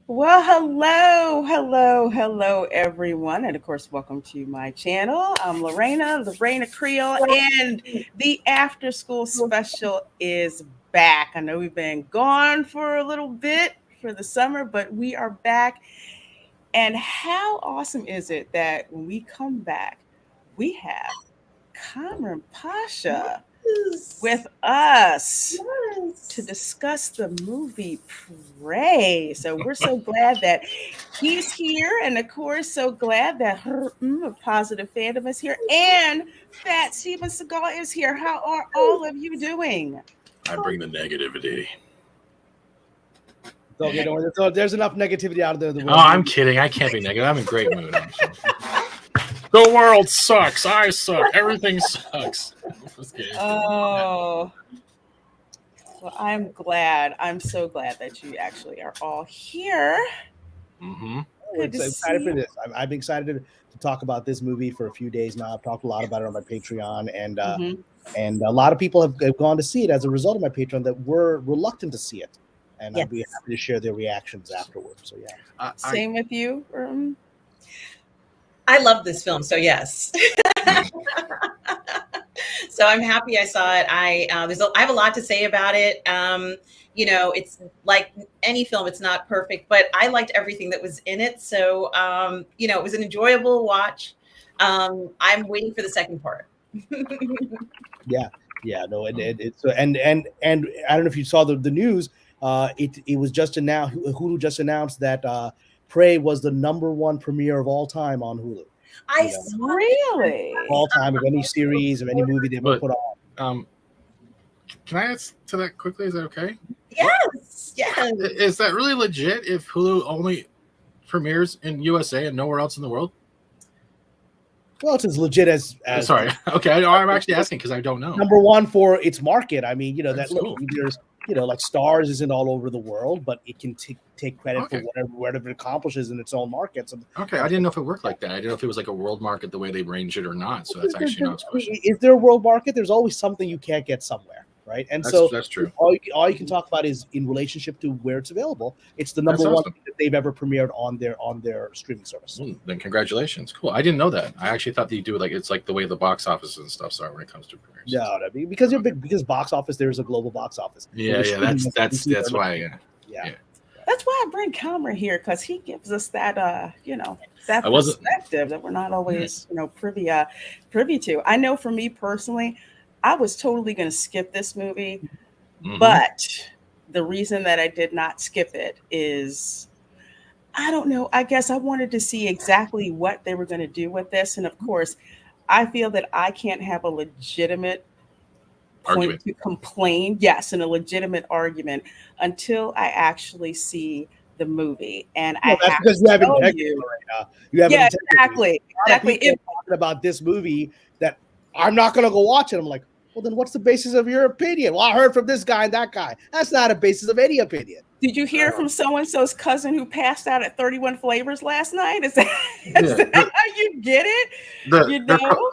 Well, hello, everyone. And of course, welcome to my channel. I'm Reina Creole, and the after school special is back. I know we've been gone for a little bit for the summer, but we are back. And how awesome is it that when we come back, we have Kamran Pasha with Yes. us to Yes. discuss the movie Prey. So we're so glad that he's here, and of course, so glad that a positive fandom is here, and Fat Steven Seagal is here. How are all of you doing? I bring the negativity. It's okay, don't worry. There's enough negativity out there in the Oh, world. I'm kidding. I can't be negative. I'm in great mood. The world sucks. I suck. Everything sucks. Just kidding. Oh, well, I'm glad. I'm so glad that you actually are all here. Mm-hmm. We're Good to excited see for you. this. I've been excited to talk about this movie for a few days now. I've talked a lot about it on my Patreon, Mhm. and a lot of people have gone to see it as a result of my Patreon that were reluctant to see it, and I'd be Yes. happy to share their reactions afterwards. So yeah. I Same with you. I love this film, so yes. So I'm happy I saw it. I have a lot to say about it. It's like any film; it's not perfect, but I liked everything that was in it. So it was an enjoyable watch. I'm waiting for the second part. Yeah, yeah, no, it's and I don't know if you saw the news. It was just announced. Hulu just announced that Prey was the number one premiere of all time on Hulu. I You know, saw Really? all time of any series of any movie they ever but put on. um, can I add to that quickly? Is that okay? yes, yes. Is that really legit? If Hulu only premieres in USA and nowhere else in the world? Well, it's as legit as Sorry. Okay, I'm actually asking because I don't know. number one for its market. I mean, that That's look, cool. there's like Stars isn't all over the world, but it can take credit for Okay. whatever it accomplishes in its own markets. Okay, I didn't know if it worked like that. I didn't know if it was like a world market the way they range it or not. So that's actually not a question. Is there a world market? There's always something you can't get somewhere, right? And so That's true. all you can talk about is in relationship to where it's available. It's the number That's one awesome. thing that they've ever premiered on their streaming service. Then congratulations. Cool. I didn't know that. I actually thought that you do it like it's like the way the box offices and stuff are when it comes to premieres. No, because you're big, because box office, there's a global box office. Yeah. That's why. Yeah. That's why I bring Kamra here, because he gives us that that I wasn't. perspective that we're not always privy to. I know for me personally, I was totally going to skip this movie, Mhm. but the reason that I did not skip it is I don't know. I guess I wanted to see exactly what they were going to do with this, and of course, I feel that I can't have a legitimate point Argument. to complain, yes, and a legitimate argument until I actually see the movie. And I No, that's have because to you have tell integrity you, right now. You have yeah, integrity. exactly, A lot of exactly. people are talking about this movie that I'm not going to go watch it. I'm like, well, then what's the basis of your opinion? Well, I heard from this guy and that guy. That's not a basis of any opinion. Did you hear from so and so's cousin who passed out at 31 Flavors last night? Is that, is Yeah. that how you get it? The, they're, know?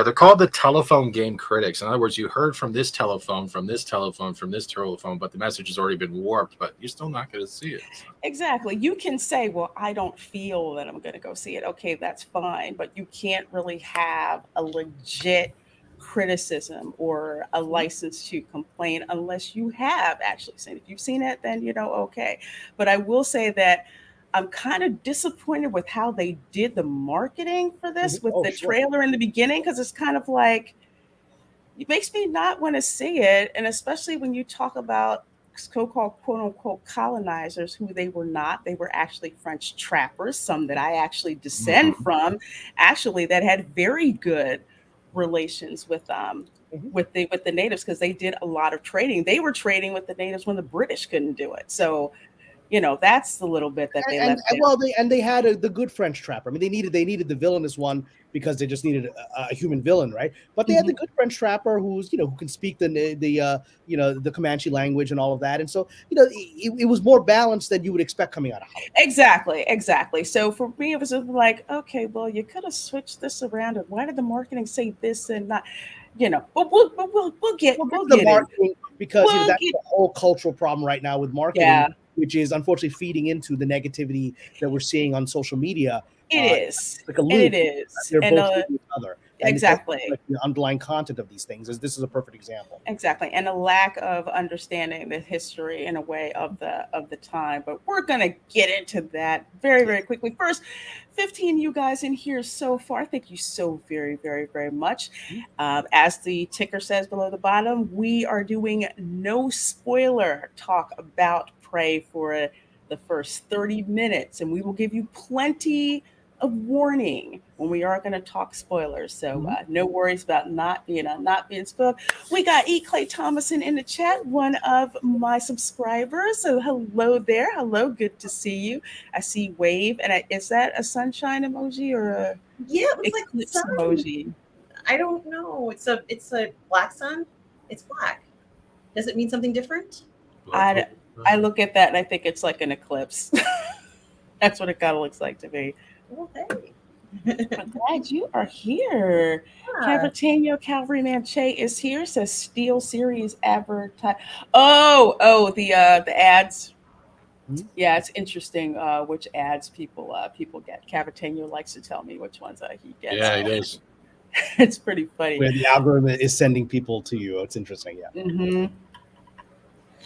they're called the telephone game critics. In other words, you heard from this telephone, from this telephone, from this telephone, but the message has already been warped, but you're still not going to see it. So. Exactly. You can say, well, I don't feel that I'm going to go see it. Okay, that's fine. But you can't really have a legit criticism or a license to complain unless you have actually seen it. If you've seen it, then okay. But I will say that I'm kind of disappointed with how they did the marketing for this with Oh, the sure. trailer in the beginning, because it's kind of like it makes me not want to see it. And especially when you talk about so-called quote unquote colonizers, who they were not. They were actually French trappers, some that I actually descend from, actually that had very good relations with the natives, because they did a lot of trading. They were trading with the natives when the British couldn't do it. So, that's the little bit that they And left out. well, they had the good French trapper. I mean, they needed the villainous one because they just needed a human villain, right? But they had the good French trapper who can speak the Comanche language and all of that, and so it was more balanced than you would expect coming out of Hollywood. Exactly. So for me, it was just like, okay, well, you could have switched this around. And why did the marketing say this and not, But we'll get The in. marketing, because We'll that's get, the whole cultural problem right now with marketing. yeah. which is unfortunately feeding into the negativity that we're seeing on social media. It is. It's like a And loop. it is. They're And both each other. And it doesn't exactly. reflect the underlying content of these things. This is a perfect example. Exactly. And a lack of understanding the history in a way of the time. But we're gonna get into that very, very quickly. First, 15 you guys in here so far. Thank you so very, very, very much. As the ticker says below the bottom, we are doing no spoiler talk about Prey for the first 30 minutes, and we will give you plenty of warning when we are going to talk spoilers. So no worries about not being spoiled. We got E. Clay Thomason in the chat, one of my subscribers. So hello there. Hello, good to see you. I see wave, and is that a sunshine emoji or a it looks like eclipse sun. emoji? I don't know. It's a black sun. It's black. Does it mean something different? I look at that and I think it's like an eclipse. That's what it kind of looks like to me. Well, hey. I'm glad you are here. Cavertano Cavalryman Che is here. Says Steel Series advertise. The ads. Yeah, it's interesting which ads people get. Cavertano likes to tell me which ones he gets. Yeah, it is. It's pretty funny. Where the algorithm is sending people to you. It's interesting. Yeah. Mm-hmm.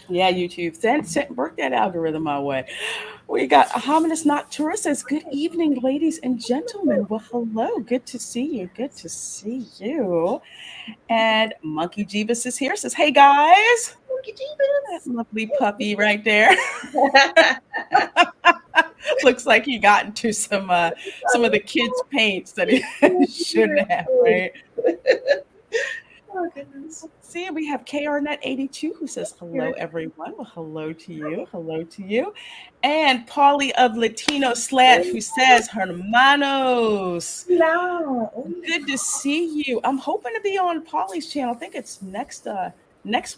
Yeah, YouTube. Work that algorithm my way. We got Hominis Nocturus says, good evening, ladies and gentlemen. Well, hello. Good to see you. Good to see you. And Monkey Jeebus is here. Says, hey, guys. Monkey Jeebus. That lovely puppy right there. Looks like he got into some of the kids' paints that he shouldn't have, right? Oh, goodness. See, we have KRNet82 who says, hello, everyone. Well, hello to you. Hello to you. And Paulie of Latino Slant who says, hermanos. Hello. Good to see you. I'm hoping to be on Paulie's channel. I think it's next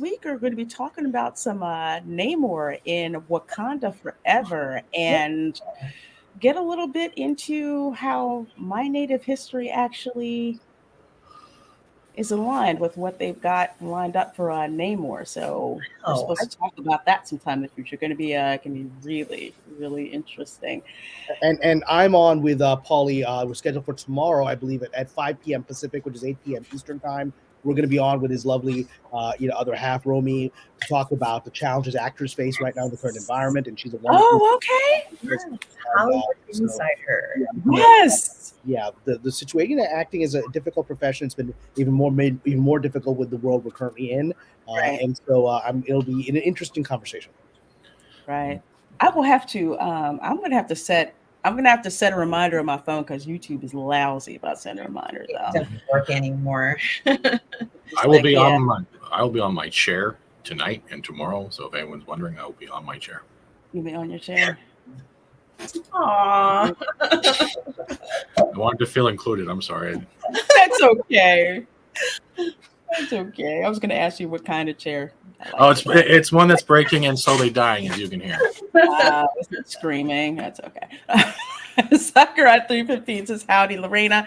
week. We're going to be talking about some Namor in Wakanda Forever and get a little bit into how my native history actually is aligned with what they've got lined up for Namor. So we're supposed to talk about that sometime in the future. Going to be really, really interesting. And I'm on with Paulie. We're scheduled for tomorrow, I believe, at 5 p.m. Pacific, which is 8 p.m. Eastern time. We're going to be on with his lovely, other half, Romy, to talk about the challenges actors face right now in the current environment. And she's a wonderful. Oh, okay. Hollywood insider. Yes. Yeah, the situation acting is a difficult profession. It's been even more difficult with the world we're currently in, Right. and so it'll be an interesting conversation. Right. I will have to. I'm going to have to set a reminder on my phone because YouTube is lousy about sending reminders out. It doesn't work anymore. I will be on my chair tonight and tomorrow. So if anyone's wondering, I will be on my chair. You'll be on your chair. Aww. I wanted to feel included. I'm sorry. That's okay. That's okay. I was going to ask you what kind of chair. It's one that's breaking and slowly dying, as you can hear. Is it screaming? That's okay. Sakura 315 says, howdy, Lorena.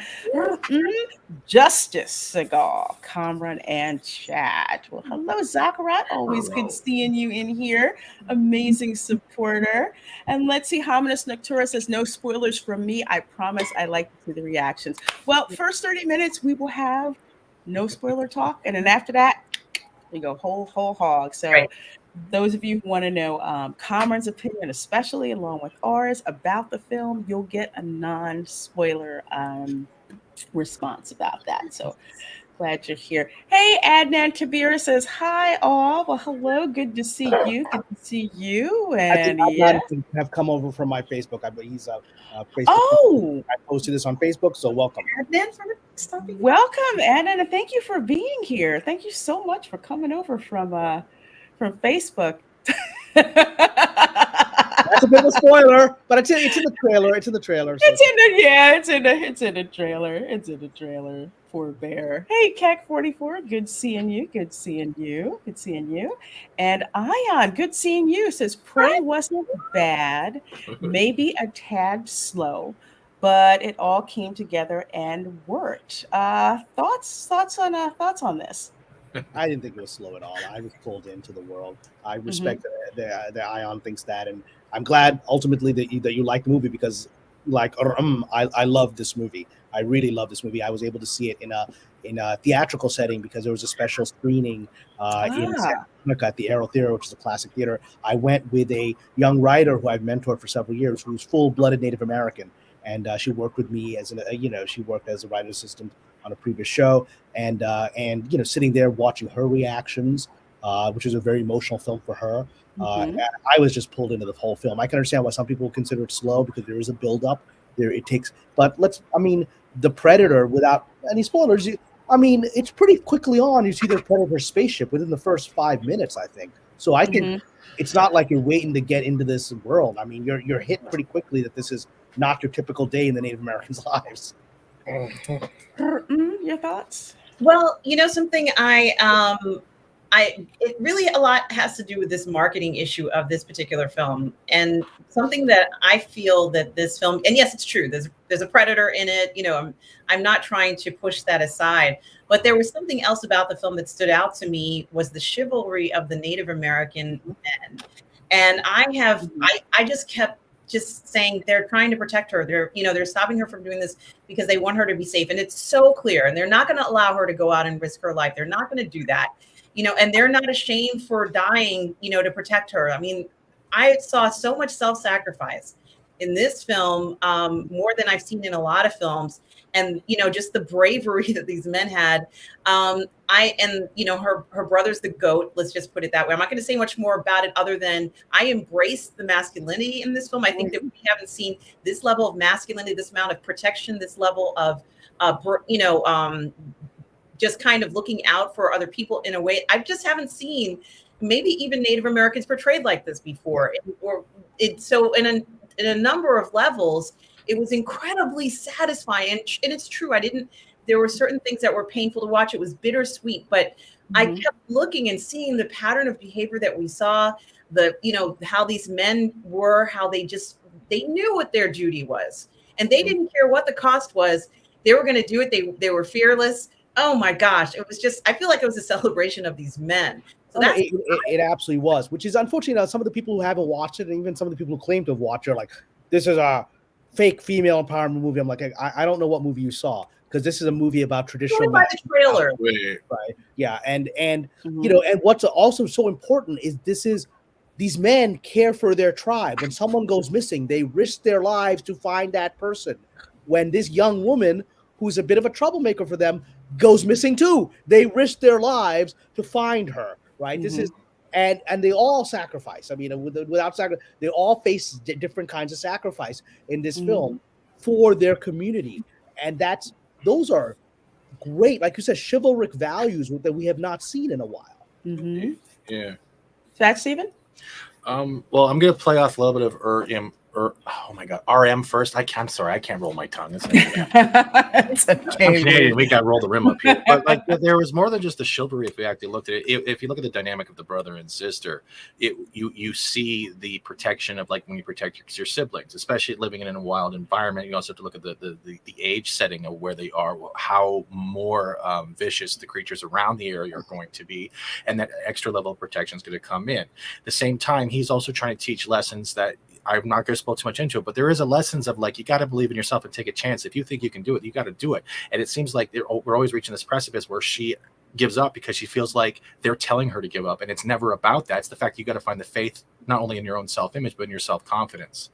Justice, Seagal, Kamran, and Chad. Well, hello, Sakura. Always good seeing you in here. Amazing supporter. And let's see, Hominis Noctura says, no spoilers from me. I promise I like to see the reactions. Well, first 30 minutes, we will have no spoiler talk. And then after that, we go whole hog. So those of you who want to know Kamran's opinion, especially along with ours about the film, you'll get a non-spoiler response about that. So glad you're here. Hey, Adnan Kabir says, hi, all. Well, hello. Good to see you. Good to see you. And have come over from my Facebook. He's Facebook. Oh, I posted this on Facebook, so welcome. Welcome, Adnan, and thank you for being here. Thank you so much for coming over from Facebook. That's a bit of a spoiler, but it's in the trailer. It's in the trailer. So. It's in the trailer. It's in the trailer. Poor bear. Hey, CAC44, good seeing you. Good seeing you. Good seeing you. And Ion, good seeing you. Says Prey wasn't bad, maybe a tad slow, but it all came together and worked. Thoughts on this? I didn't think it was slow at all. I was pulled into the world. I Mm-hmm. respect that Ion thinks that, and I'm glad ultimately that you like the movie because, like, I love this movie. I really love this movie. I was able to see it in a theatrical setting because there was a special screening in Santa Monica at the Aero Theater, which is a classic theater. I went with a young writer who I've mentored for several years, who's full-blooded Native American, and she worked with me as she worked as a writer assistant on a previous show, and sitting there watching her reactions, which is a very emotional film for her. Mm-hmm. I was just pulled into the whole film. I can understand why some people consider it slow because there is a build up there. It takes, but the Predator, without any spoilers, it's pretty quickly on. You see the Predator spaceship within the first 5 minutes, I think. So I think Mm-hmm. it's not like you're waiting to get into this world. I mean, you're hit pretty quickly that this is not your typical day in the Native Americans' lives. Your thoughts? Well, something it really a lot has to do with this marketing issue of this particular film, and something that I feel that this film, and yes, it's true. There's a predator in it. I'm not trying to push that aside, but there was something else about the film that stood out to me was the chivalry of the Native American men, and I just kept just saying they're trying to protect her. They're stopping her from doing this because they want her to be safe. And it's so clear. And they're not going to allow her to go out and risk her life. They're not going to do that, and they're not ashamed for dying, to protect her. I mean, I saw so much self-sacrifice in this film, more than I've seen in a lot of films. And, just the bravery that these men had. Her brother's the GOAT. Let's just put it that way. I'm not going to say much more about it other than I embrace the masculinity in this film. I think that we haven't seen this level of masculinity, this amount of protection, this level of, just kind of looking out for other people in a way I just haven't seen maybe even Native Americans portrayed like this before. So in a number of levels, it was incredibly satisfying. And it's true. There were certain things that were painful to watch. It was bittersweet, but I kept looking and seeing the pattern of behavior that we saw, how these men were, how they knew what their duty was, and they didn't care what the cost was. They were going to do it. They were fearless. Oh my gosh. It was just, I feel like it was a celebration of these men. So it absolutely was, which is unfortunate. Some of the people who haven't watched it, and even some of the people who claim to have watched it, are like, this is a fake female empowerment movie. I'm like, I don't know what movie you saw, because this is a movie about traditional. By the trailer, right? Yeah, and and what's also so important is these men care for their tribe. When someone goes missing, they risk their lives to find that person. When this young woman, who's a bit of a troublemaker for them, goes missing too, they risk their lives to find her. Right? This is. And they all sacrifice. I mean, without sacrifice, they all face different kinds of sacrifice in this film for their community, and those are great, like you said, chivalric values that we have not seen in a while. Yeah. Zach, Steven? Well, I'm going to play off a little bit of oh my God, RM first. I'm sorry, I can't roll my tongue. It's okay. I'm Canadian. We got to roll the rim up here. But there was more than just the chivalry. If we actually looked at it, if you look at the dynamic of the brother and sister, you see the protection of, like, when you protect your siblings, especially living in a wild environment. You also have to look at the age setting of where they are, how more vicious the creatures around the area are going to be, and that extra level of protection is going to come in. At the same time, he's also trying to teach lessons that I'm not going to spoil too much into it, but there is a lessons of, like, you got to believe in yourself and take a chance. If you think you can do it, you got to do it. And it seems like we're always reaching this precipice where she gives up because she feels like they're telling her to give up. And it's never about that. It's the fact you got to find the faith, not only in your own self-image, but in your self-confidence.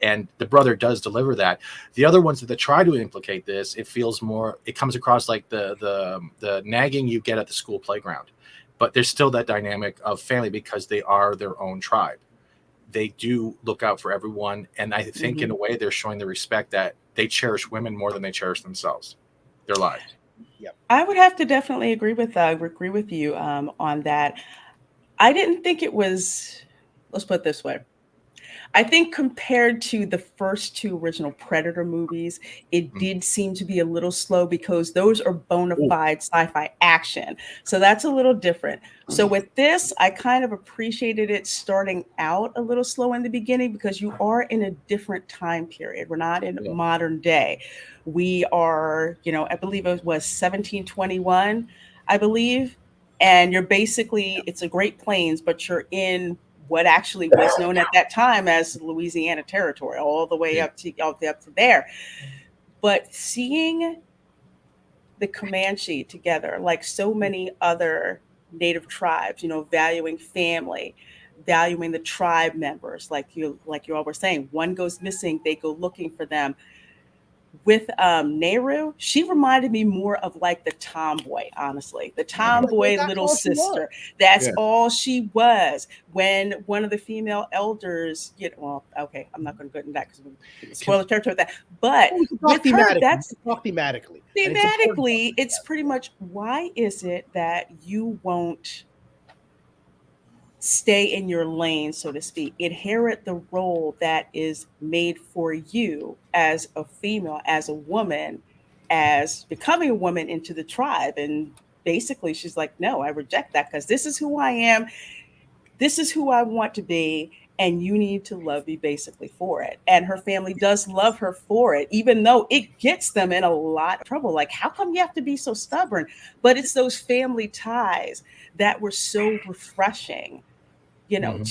And the brother does deliver that. The other ones that try to implicate this, it comes across like the nagging you get at the school playground. But there's still that dynamic of family because they are their own tribe. They do look out for everyone. And I think in a way they're showing the respect that they cherish women more than they cherish themselves, their lives. Yep. I would have to definitely agree with you on that. I didn't think it was, let's put it this way. I think compared to the first two original Predator movies, it did seem to be a little slow because those are bona fide sci-fi action. So that's a little different. So with this, I kind of appreciated it starting out a little slow in the beginning because you are in a different time period. We're not in modern day. We are, I believe it was 1721, I believe. and you're basically, it's a Great Plains, but you're in what actually was known at that time as Louisiana Territory, all the way up to there. But seeing the Comanche together, like so many other Native tribes, valuing family, valuing the tribe members, like you all were saying, one goes missing, they go looking for them. With Nehru, she reminded me more of like the tomboy, honestly, the tomboy little sister. That's all she was. When one of the female elders, well, okay, I'm not going to go into that because we spoil the territory with that. But with her, that's thematically. Thematically, it's pretty much, why is it that you won't stay in your lane, so to speak, inherit the role that is made for you as a female, as a woman, as becoming a woman into the tribe? And basically she's like, no, I reject that, because this is who I am. This is who I want to be. And you need to love me basically for it. And her family does love her for it, even though it gets them in a lot of trouble. Like, how come you have to be so stubborn? But it's those family ties that were so refreshing, and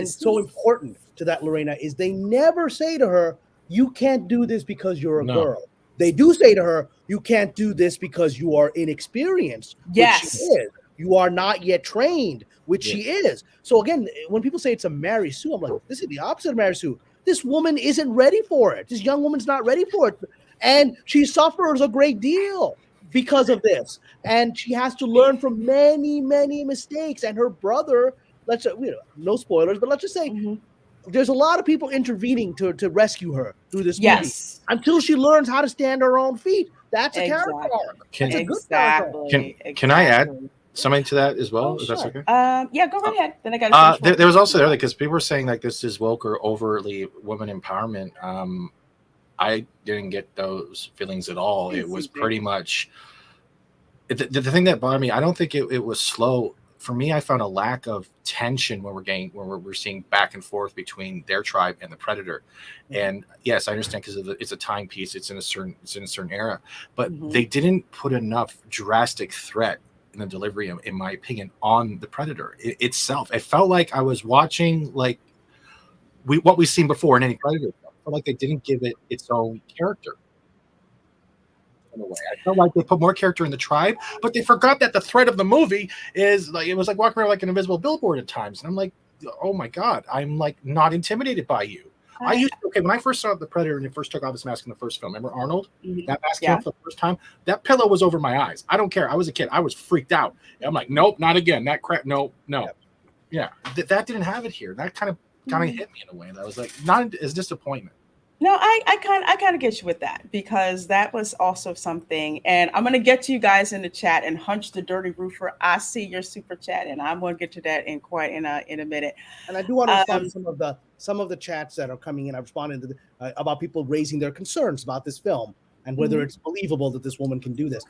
so important to that, Lorena, is they never say to her, you can't do this because you're a girl. They do say to her, you can't do this because you are inexperienced. Yes. Which she is. You are not yet trained, which she is. So again, when people say it's a Mary Sue, I'm like, this is the opposite of Mary Sue. This woman isn't ready for it. This young woman's not ready for it. And she suffers a great deal because of this. And she has to learn from many, many mistakes. And her brother, let's no spoilers, but let's just say there's a lot of people intervening to rescue her through this movie until she learns how to stand on her own feet. That's a character arc. That's a good character. Can I add something to that as well? If that's okay. Yeah, go right ahead. Then I got there was also because people were saying like this is woke or overtly women empowerment. I didn't get those feelings at all. It was pretty much the thing that bothered me. I don't think it was slow. For me, I found a lack of tension when we're seeing back and forth between their tribe and the predator. And yes, I understand because it's a timepiece. It's in a certain era, but they didn't put enough drastic threat in the delivery, in my opinion, on the predator itself. It felt like I was watching like what we've seen before in any predator. I felt like they didn't give it its own character. In a way, I felt like they put more character in the tribe, but they forgot that the threat of the movie is like it was like walking around like an invisible billboard at times. And I'm like, oh my god, I'm like not intimidated by you. When I first saw the Predator and he first took off his mask in the first film, remember Arnold? That mask came off the first time. That pillow was over my eyes. I don't care. I was a kid. I was freaked out. And I'm like, nope, not again. That crap. No. Yeah, that didn't have it here. That kind of hit me in a way. That was like not as disappointment. No, I kind of get you with that, because that was also something. And I'm gonna get to you guys in the chat. And Hunch the Dirty Roofer, I see your super chat, and I'm gonna get to that in a minute. And I do want to respond to some of the chats that are coming in. I responded to about people raising their concerns about this film and whether it's believable that this woman can do this,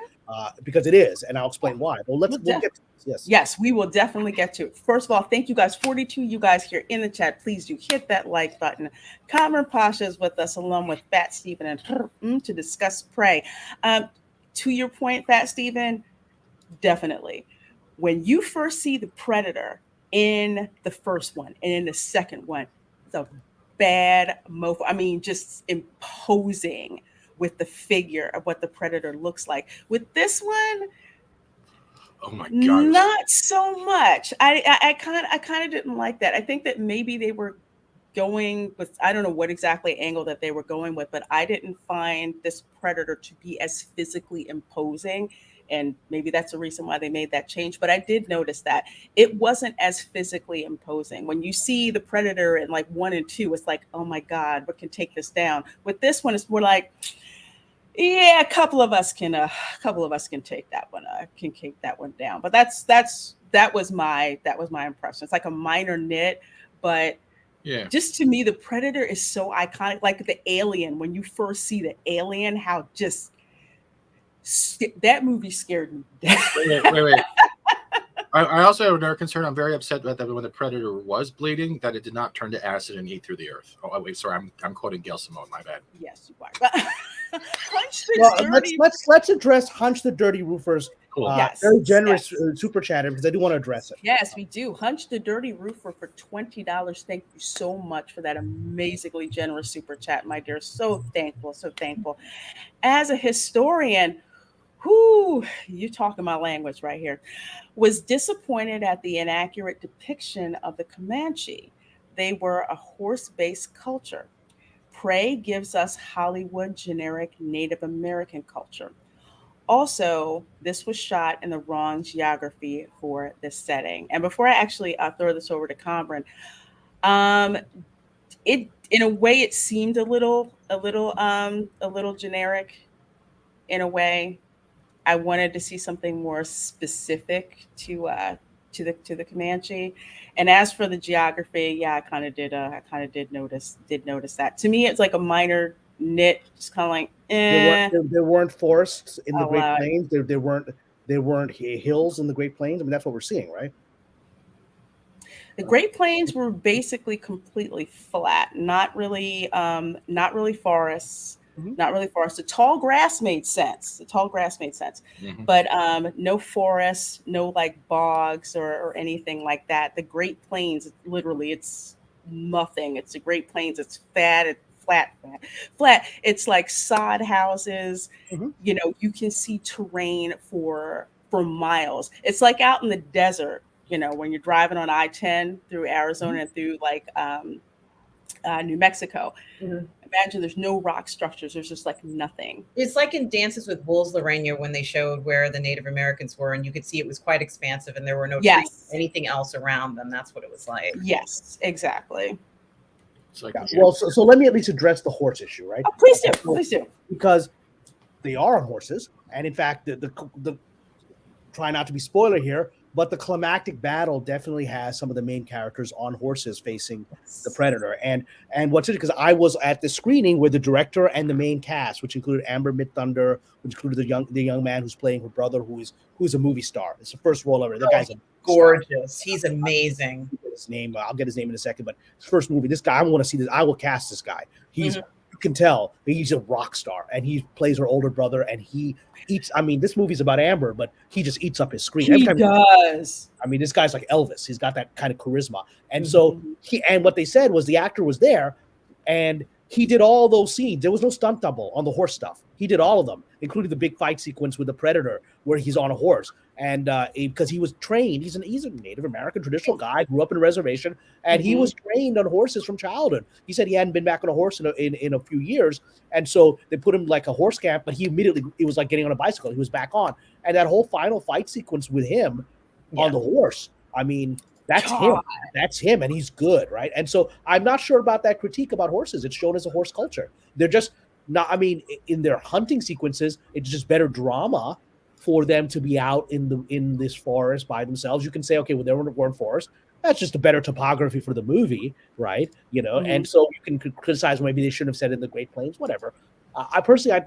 because it is, and I'll explain why. But we'll get to this. Yes, we will definitely get to it. First of all, thank you guys, 42 you guys here in the chat. Please do hit that like button. Kamran Pasha is with us, along with Fat Stephen and to discuss Prey. To your point, Fat Stephen, definitely. When you first see the Predator in the first one and in the second one, it's a bad mofo. I mean, just imposing with the figure of what the Predator looks like. With this one, oh my gosh, not so much. I kind of didn't like that. I think that maybe they were going with, I don't know what exactly angle that they were going with, but I didn't find this Predator to be as physically imposing. And maybe that's the reason why they made that change. But I did notice that it wasn't as physically imposing. When you see the Predator in like 1 and 2, it's like, oh my God, what can take this down? With this one, it's more like, yeah, a couple of us can take that one, can take that one down. But that was my impression. It's like a minor nit, but yeah, just to me, the Predator is so iconic. Like the Alien, when you first see the Alien, how just that movie scared me. Wait. I also have another concern. I'm very upset about that when the predator was bleeding, that it did not turn to acid and eat through the earth. Oh wait, sorry, I'm quoting Gail Simone. My bad. Yes, you are. Hunch the Well, dirty. let's address Hunch the Dirty Roofer's Cool. Yes, very generous yes. super chatter, because I do want to address it. Yes, we do. Hunch the Dirty Roofer for $20. Thank you so much for that amazingly generous super chat, my dear. So thankful, so thankful. As a historian, whoo, you talking my language right here, was disappointed at the inaccurate depiction of the Comanche. They were a horse-based culture. Prey gives us Hollywood generic Native American culture. Also, this was shot in the wrong geography for this setting. And before I actually throw this over to Kamran, um, it in a way it seemed a little generic in a way. I wanted to see something more specific to the Comanche. And as for the geography, yeah, I kind of did notice that. To me, it's like a minor nit, just kind of like, There weren't forests in the I'll Great allow it. Plains. There weren't hills in the Great Plains. I mean, that's what we're seeing, right? The Great Plains were basically completely flat, not really forests, Mhm. not really forests. The tall grass made sense. The tall grass made sense, Mhm. but no forests, no like bogs or anything like that. The Great Plains, literally, it's nothing. It's the Great Plains. It's fat. It's flat. It's like sod houses. Mhm. You know, you can see terrain for miles. It's like out in the desert, you know, when you're driving on I-10 through Arizona and through like New Mexico. Mhm. Imagine there's no rock structures. There's just like nothing. It's like in Dances with Wolves, Lorena, when they showed where the Native Americans were, and you could see it was quite expansive, and there were no trees, Yes. anything else around them. That's what it was like. Yes, exactly. It's like Yeah. Well, so let me at least address the horse issue, right? Oh, please do. Please do. Because they are on horses, and in fact, the try not to be spoiler here, but the climactic battle definitely has some of the main characters on horses facing the predator. And what's it, because I was at the screening where the director and the main cast, which included Amber Midthunder, which included the young man who's playing her brother, who's a movie star. It's the first role ever. That guy's a Gorgeous. He's amazing. his name. I'll get his name in a second. But his first movie, this guy, I want to see this. I will cast this guy. He's you can tell that he's a rock star, and he plays her older brother, and he eats. I mean, this movie's about Amber, but he just eats up his screen. He does. I mean, this guy's like Elvis. He's got that kind of charisma, and so what they said was the actor was there, and he did all those scenes. There was no stunt double on the horse stuff. He did all of them, including the big fight sequence with the predator where he's on a horse. And because he was trained, he's a Native American traditional guy, grew up in a reservation, and he was trained on horses from childhood. He said he hadn't been back on a horse in a few years, and so they put him like a horse camp. But it was like getting on a bicycle. He was back on, and that whole final fight sequence with him on the horse. I mean, that's him. That's him, and he's good, right? And so I'm not sure about that critique about horses. It's shown as a horse culture. They're just not. I mean, in their hunting sequences, it's just better drama for them to be out in this forest by themselves. You can say, okay, well, they weren't forest. That's just a better topography for the movie, right? You know, and so you can criticize maybe they shouldn't have said it in the Great Plains, whatever. I personally, I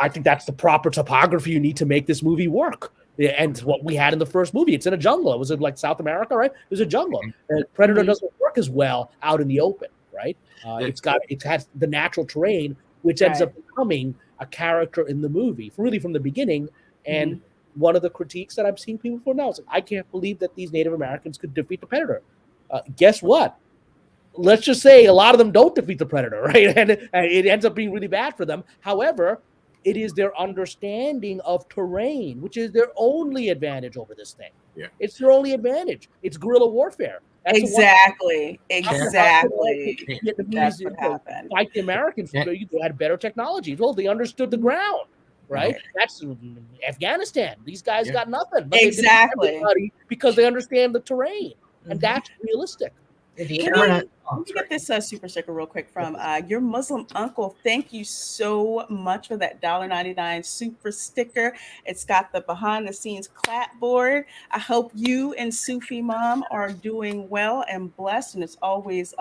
think that's the proper topography you need to make this movie work. And what we had in the first movie, it's in a jungle. It was in like South America, right? It was a jungle. Predator doesn't work as well out in the open, right? It has the natural terrain, which ends up becoming a character in the movie, really from the beginning. And one of the critiques that I'm seeing people for now is, I can't believe that these Native Americans could defeat the Predator. Guess what? Let's just say a lot of them don't defeat the Predator, right? And it ends up being really bad for them. However, it is their understanding of terrain, which is their only advantage over this thing. Yeah. It's their only advantage. It's guerrilla warfare. That's Exactly. That's what happened. Fight the Americans. They had better technology. Well, they understood the ground, right? That's Afghanistan. These guys got nothing. But Exactly. Because they understand the terrain. And that's realistic. Let me get this super sticker real quick from your Muslim uncle. Thank you so much for that $1.99 super sticker. It's got the behind the scenes clapboard. I hope you and Sufi Mom are doing well and blessed. And it's always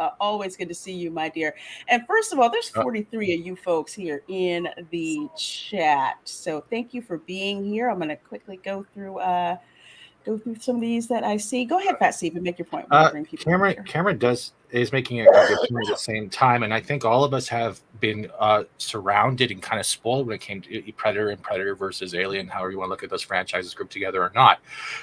good to see you, my dear. And first of all, there's 43 of you folks here in the chat. So thank you for being here. I'm going to quickly go through go through some of these that I see. Go ahead, Pat Steve, and make your point. When I bring people in here. Cameron is making a good point at the same time, and I think all of us have been surrounded and kind of spoiled when it came to Predator and Predator versus Alien, however you want to look at those franchises grouped together or not.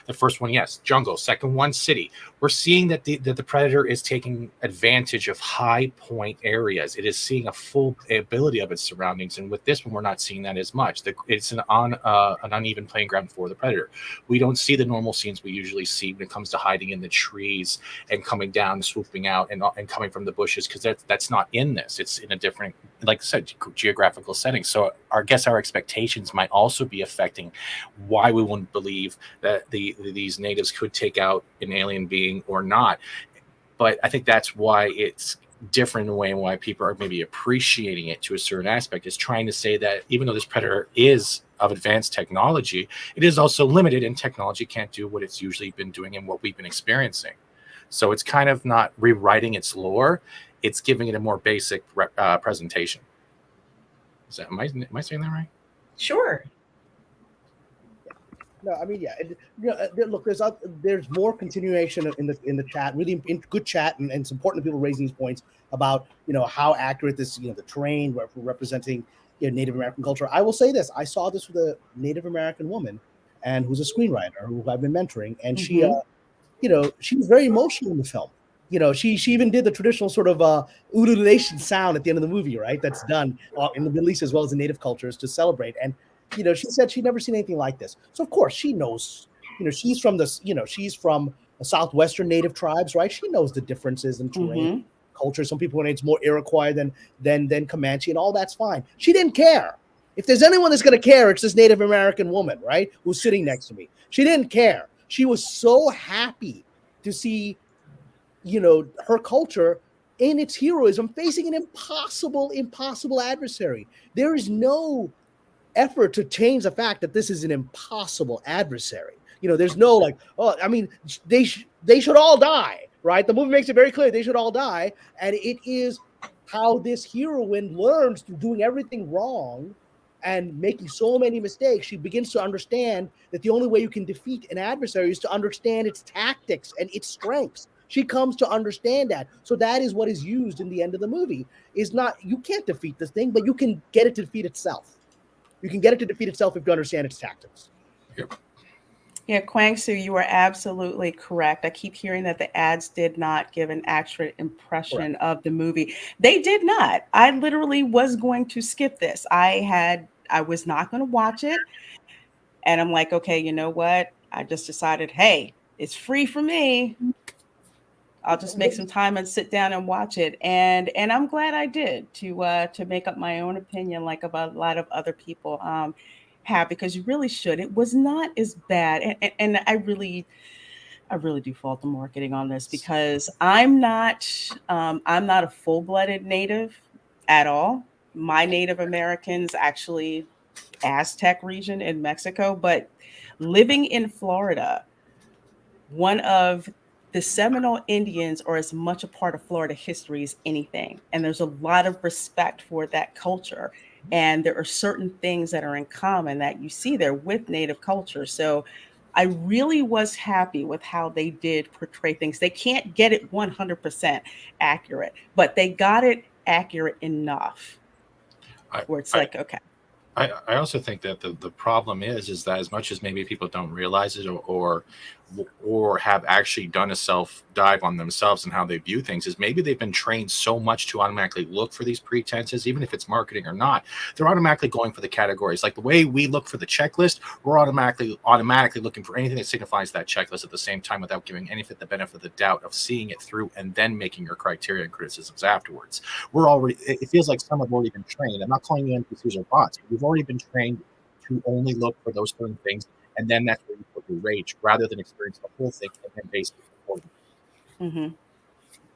The first one, yes, jungle. Second one, city. We're seeing that the Predator is taking advantage of high point areas. It is seeing a full ability of its surroundings, and with this one, we're not seeing that as much. It's an uneven playing ground for the Predator. We don't see the normal scenes we usually see when it comes to hiding in the trees and coming down and swooping out and coming from the bushes, because that's not in this. It's in a different, like I said, geographical setting. So our expectations might also be affecting why we wouldn't believe that these natives could take out an alien being or not. But I think that's why it's different in a way, and why people are maybe appreciating it to a certain aspect, is trying to say that even though this Predator is of advanced technology, it is also limited, and technology can't do what it's usually been doing and what we've been experiencing. So it's kind of not rewriting its lore; it's giving it a more basic presentation. Am I saying that right? Sure. No, I mean, yeah. Look, there's more continuation in the chat. Really good chat, and it's important that people raise these points about how accurate this the terrain representing Native American culture. I will say this: I saw this with a Native American woman, and who's a screenwriter who I've been mentoring, and she was very emotional in the film. She even did the traditional sort of ululation sound at the end of the movie, right? That's done in the Middle East as well as in Native cultures to celebrate. And she said she'd never seen anything like this. So of course she knows. She's from she's from the southwestern Native tribes, right? She knows the differences in terrain, culture. Some people, when it's more Iroquois than Comanche, and all that's fine. She didn't care. If there's anyone that's going to care, it's this Native American woman, right, who's sitting next to me. She didn't care. She was so happy to see her culture in its heroism facing an impossible adversary. There is no effort to change the fact that this is an impossible adversary. There's no they should all die, right? The movie makes it very clear they should all die, and it is how this heroine learns through doing everything wrong and making so many mistakes. She begins to understand that the only way you can defeat an adversary is to understand its tactics and its strengths. She comes to understand that. So that is what is used in the end of the movie. Is not, you can't defeat this thing, but you can get it to defeat itself. You can get it to defeat itself if you understand its tactics. Yep. Yeah, Kwang Su, you are absolutely correct. I keep hearing that the ads did not give an accurate impression of the movie. They did not. I literally was going to skip this. I was not going to watch it. And I'm like, okay, you know what? I just decided, hey, it's free for me. I'll just make some time and sit down and watch it. And I'm glad I did to make up my own opinion, like about a lot of other people have, because you really should. It was not as bad. And I really do fault the marketing on this, because I'm not a full-blooded Native at all. My Native Americans actually Aztec region in Mexico, but living in Florida, one of the Seminole Indians are as much a part of Florida history as anything. And there's a lot of respect for that culture. And there are certain things that are in common that you see there with Native culture. So I really was happy with how they did portray things. They can't get it 100% accurate, but they got it accurate enough where it's like, okay. I also think that the problem is that as much as maybe people don't realize it or have actually done a self dive on themselves and how they view things, is maybe they've been trained so much to automatically look for these pretenses, even if it's marketing or not. They're automatically going for the categories. Like the way we look for the checklist, we're automatically looking for anything that signifies that checklist at the same time, without giving anything the benefit of the doubt of seeing it through and then making your criteria and criticisms afterwards. It feels like some have already been trained. I'm not calling you NPCs or bots, but we've already been trained to only look for those certain things, and then that's where you put your rage, rather than experience the whole thing and then basically support it. Mm-hmm.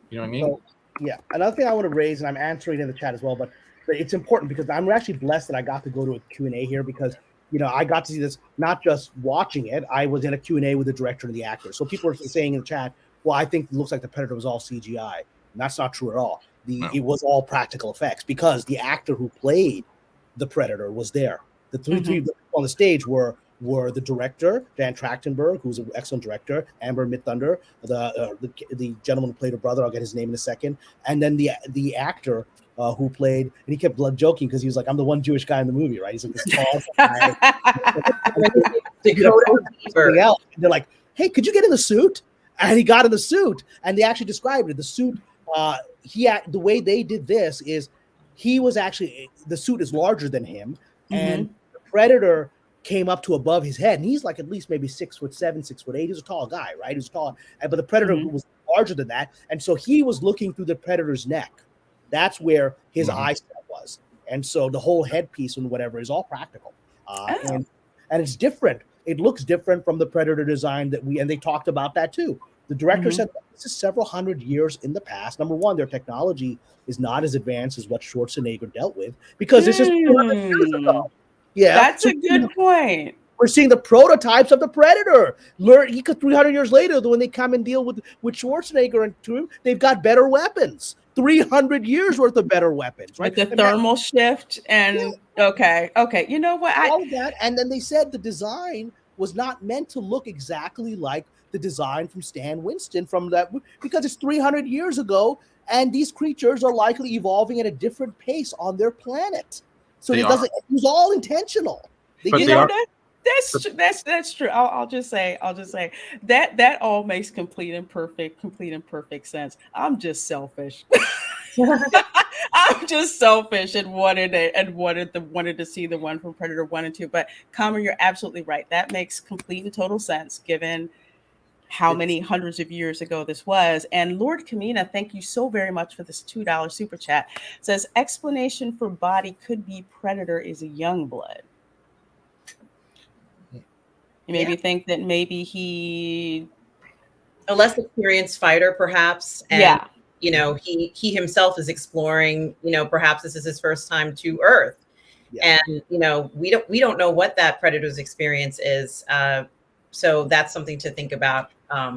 You know what I mean? So, yeah. Another thing I want to raise, and I'm answering in the chat as well, but it's important because I'm actually blessed that I got to go to a Q&A here, because I got to see this not just watching it. I was in a Q&A with the director and the actor. So people are saying in the chat, well, I think it looks like the Predator was all CGI. And that's not true at all. It was all practical effects, because the actor who played the Predator was there. The three people on the stage were were the director, Dan Trachtenberg, who's an excellent director, Amber Midthunder, the gentleman who played her brother, I'll get his name in a second, and then the actor who played, and he kept joking because he was like, I'm the one Jewish guy in the movie, right? He's like this tall guy. Dakota Beaver. Else. And they're like, hey, could you get in the suit? And he got in the suit, and they actually described it. The suit, the way they did this is he was actually, the suit is larger than him, and the Predator came up to above his head, and he's like at least maybe 6'7", 6'8". He's a tall guy, right? He's tall, but the Predator was larger than that, and so he was looking through the Predator's neck. That's where his eye set was, and so the whole headpiece and whatever is all practical, and it's different. It looks different from the Predator design and they talked about that too. The director said this is several hundred years in the past. Number one, their technology is not as advanced as what Schwarzenegger dealt with because this is 200 years ago. Yeah, that's a good point. We're seeing the prototypes of the Predator. 300 years later, when they come and deal with Schwarzenegger and to him, they've got better weapons. 300 years worth of better weapons, right? With the thermal shift and okay. You know what? All of that, and then they said the design was not meant to look exactly like the design from Stan Winston from that because it's 300 years ago, and these creatures are likely evolving at a different pace on their planet. So it was all intentional. That's true. I'll just say that all makes complete and perfect sense. I'm just selfish. I'm just selfish and wanted to see the one from Predator 1 and 2. But Kamran, you're absolutely right. That makes complete and total sense given how many hundreds of years ago this was. And Lord Kamina, thank you so very much for this $2 super chat. It says explanation for body could be Predator is a young blood. You maybe think that maybe he a less experienced fighter, perhaps. And, you know, he himself is exploring, you know, perhaps this is his first time to Earth. Yeah. And, you know, we don't know what that Predator's experience is. So that's something to think about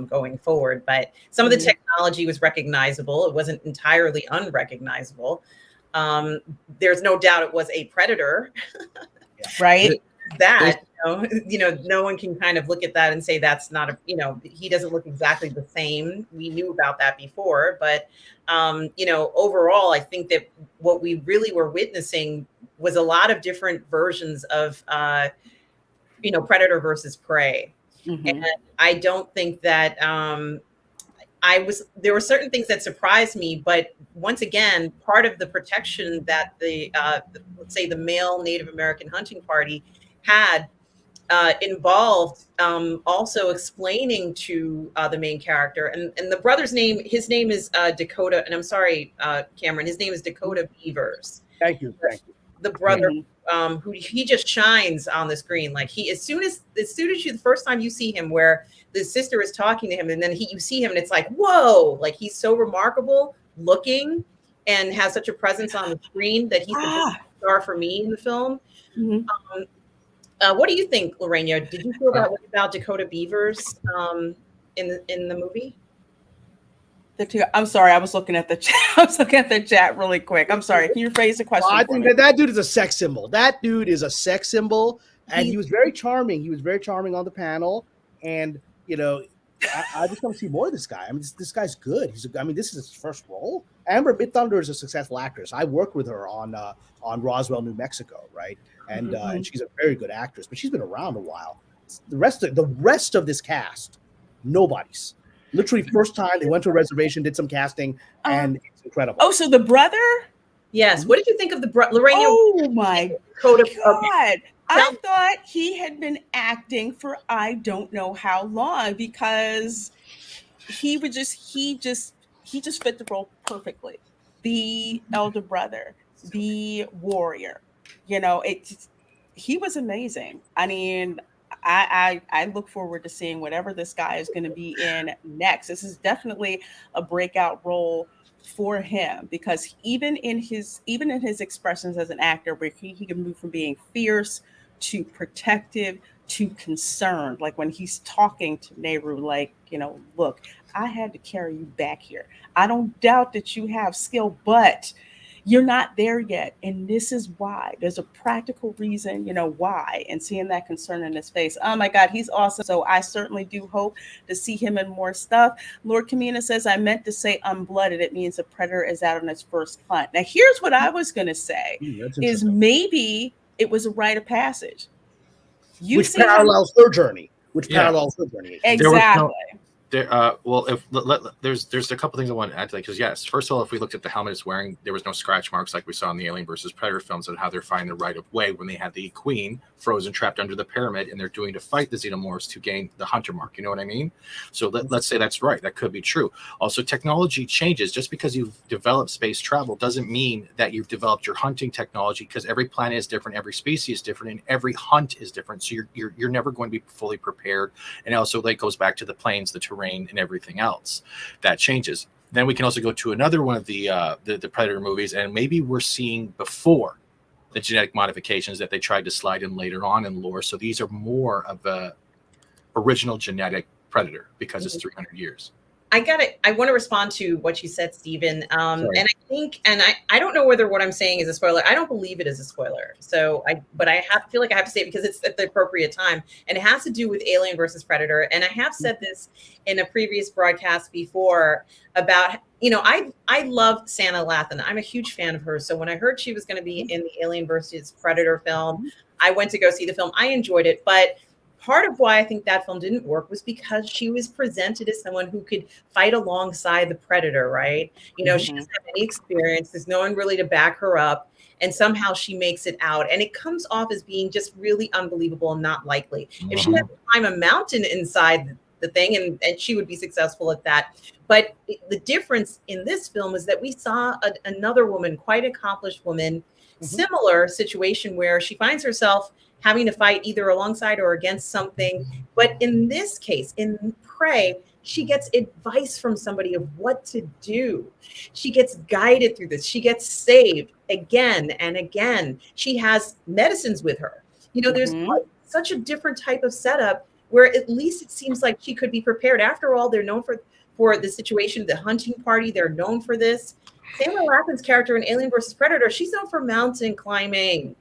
going forward. But some of the technology was recognizable. It wasn't entirely unrecognizable. There's no doubt it was a Predator. Right. That, you know, no one can kind of look at that and say that's not a, you know, he doesn't look exactly the same. We knew about that before, but, you know, overall, I think that what we really were witnessing was a lot of different versions of, you know, predator versus prey. And I don't think that there were certain things that surprised me, but once again, part of the protection that the let's say the male Native American hunting party had involved also explaining to the main character and the brother's name, his name is Dakota, and I'm sorry, Kamran, his name is Dakota Beavers. Thank you. The brother who he just shines on the screen. Like as soon as you, the first time you see him, where the sister is talking to him, and then you see him, and it's like, whoa, like he's so remarkable looking and has such a presence on the screen that he's the star for me in the film. What do you think, Reina? Did you feel that way about Dakota Beavers in the movie? I'm sorry, I was looking at the chat. I was looking at the chat really quick. I'm sorry. Can you rephrase the question? I think that dude is a sex symbol. That dude is a sex symbol, and he was very charming. He was very charming on the panel, and you know, I just want to see more of this guy. I mean, this guy's good. This is his first role. Amber Midthunder is a successful actress. I worked with her on Roswell, New Mexico, right? And and she's a very good actress, but she's been around a while. The rest of this cast, nobody's. Literally first time they went to a reservation, did some casting, and it's incredible. Oh, so the brother? Yes. What did you think of the brother? Lorena? Oh my God. I thought he had been acting for I don't know how long, because he just fit the role perfectly. The elder brother, the warrior, you know, he was amazing. I mean, I look forward to seeing whatever this guy is going to be in next. This is definitely a breakout role for him, because even in his expressions as an actor, where he can move from being fierce to protective to concerned. Like when he's talking to Nehru, like, you know, look, I had to carry you back here. I don't doubt that you have skill, but you're not there yet. And this is why. There's a practical reason, why. And seeing that concern in his face. Oh my God, he's awesome. So I certainly do hope to see him in more stuff. Lord Kamina says, I meant to say unblooded. It means the predator is out on its first hunt. Now, here's what I was going to say is maybe it was a rite of passage. Which parallels her journey. Exactly. There's a couple things I want to add to that, because yes, first of all, if we looked at the helmet it's wearing, there was no scratch marks like we saw in the Alien versus Predator films and how they're finding the right of way when they had the queen frozen trapped under the pyramid and they're doing to fight the xenomorphs to gain the hunter mark. You know what I mean? So let's say that's right. That could be true. Also, technology changes. Just because you've developed space travel doesn't mean that you've developed your hunting technology, because every planet is different, every species is different, and every hunt is different. So you're never going to be fully prepared. And also that goes back to the planes, the terrain, and everything else that changes. Then we can also go to another one of the Predator movies, and maybe we're seeing before the genetic modifications that they tried to slide in later on in lore. So these are more of a original genetic Predator because it's 300 years. I want to respond to what you said, Stephen. And I think, and I don't know whether what I'm saying is a spoiler. I don't believe it is a spoiler. So but I feel like I have to say it because it's at the appropriate time, and it has to do with Alien versus Predator. And I have said this in a previous broadcast before about, I love Sanaa Lathan. I'm a huge fan of hers. So when I heard she was going to be in the Alien versus Predator film, I went to go see the film. I enjoyed it, but part of why I think that film didn't work was because she was presented as someone who could fight alongside the Predator, right? She doesn't have any experience. There's no one really to back her up. And somehow she makes it out. And it comes off as being just really unbelievable and not likely. If she had to climb a mountain inside the thing, and she would be successful at that. But the difference in this film is that we saw another woman, quite accomplished woman, similar situation where she finds herself having to fight either alongside or against something. But in this case, in Prey, she gets advice from somebody of what to do. She gets guided through this. She gets saved again and again. She has medicines with her. There's such a different type of setup where at least it seems like she could be prepared. After all, they're known for the situation, the hunting party. They're known for this. Sanaa Lathan's character in Alien versus Predator, she's known for mountain climbing.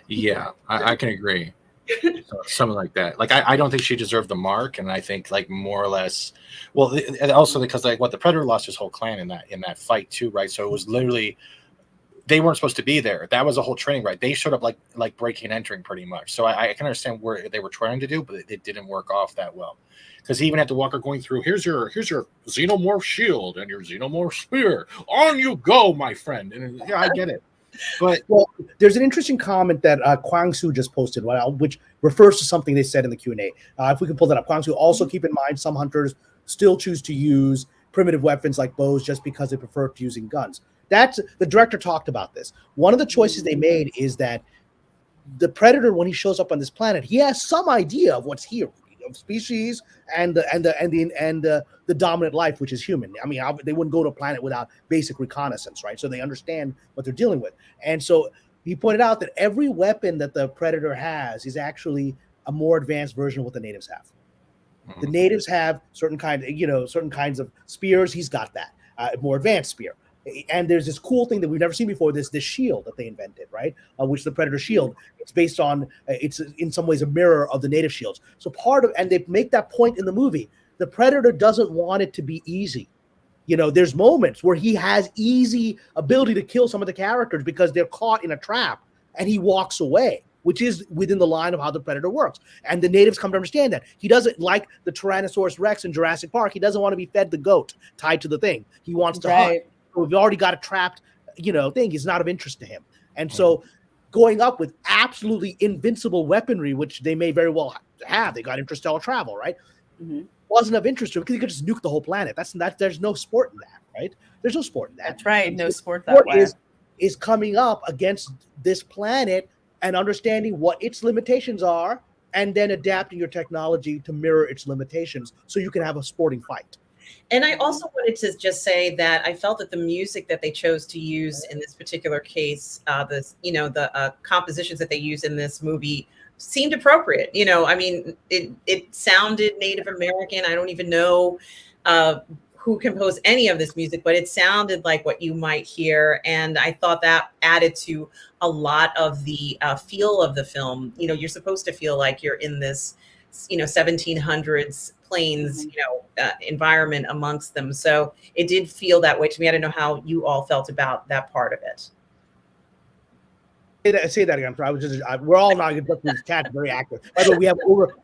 Yeah, I can agree. Something like that. Like, I don't think she deserved the mark, and I think, like, more or less, well, and also because, like, what the Predator lost his whole clan in that fight too, right? So it was literally, they weren't supposed to be there. That was a whole training, right? They showed up like breaking and entering pretty much. So I can understand where they were trying to do, but it didn't work off that well. Because he even had to walk her going through, here's your xenomorph shield and your xenomorph spear. On you go, my friend. And yeah, I get it. But there's an interesting comment that Kwang Su just posted, which refers to something they said in the Q&A. If we can pull that up, Kwang Su, also keep in mind some hunters still choose to use primitive weapons like bows just because they prefer to using guns. The director talked about this. One of the choices they made is that the Predator, when he shows up on this planet, he has some idea of what's here, of species and the dominant life, which is human. I mean, they wouldn't go to a planet without basic reconnaissance, right? So they understand what they're dealing with. And so he pointed out that every weapon that the Predator has is actually a more advanced version of what the natives have. The natives have certain kinds of spears. He's got that more advanced spear. And there's this cool thing that we've never seen before, this shield that they invented, right? Which the Predator shield, it's based on, it's in some ways a mirror of the native shields. So and they make that point in the movie, the Predator doesn't want it to be easy. There's moments where he has easy ability to kill some of the characters because they're caught in a trap and he walks away, which is within the line of how the Predator works. And the natives come to understand that. He doesn't like the Tyrannosaurus Rex in Jurassic Park. He doesn't want to be fed the goat tied to the thing. He wants to hunt. We've already got a trapped, thing. It's not of interest to him. And so going up with absolutely invincible weaponry, which they may very well have, they got interstellar travel, right? Wasn't of interest to him because he could just nuke the whole planet. There's no sport in that, right? There's no sport in that. That's right. No sport that way. Is coming up against this planet and understanding what its limitations are and then adapting your technology to mirror its limitations so you can have a sporting fight. And I also wanted to just say that I felt that the music that they chose to use in this particular case, the compositions that they use in this movie seemed appropriate. It sounded Native American. I don't even know who composed any of this music, but it sounded like what you might hear. And I thought that added to a lot of the feel of the film. You know, you're supposed to feel like you're in this, 1700s plains, environment amongst them. So it did feel that way to me. I don't know how you all felt about that part of it. Say that again. We're all now this cat very active. By the way,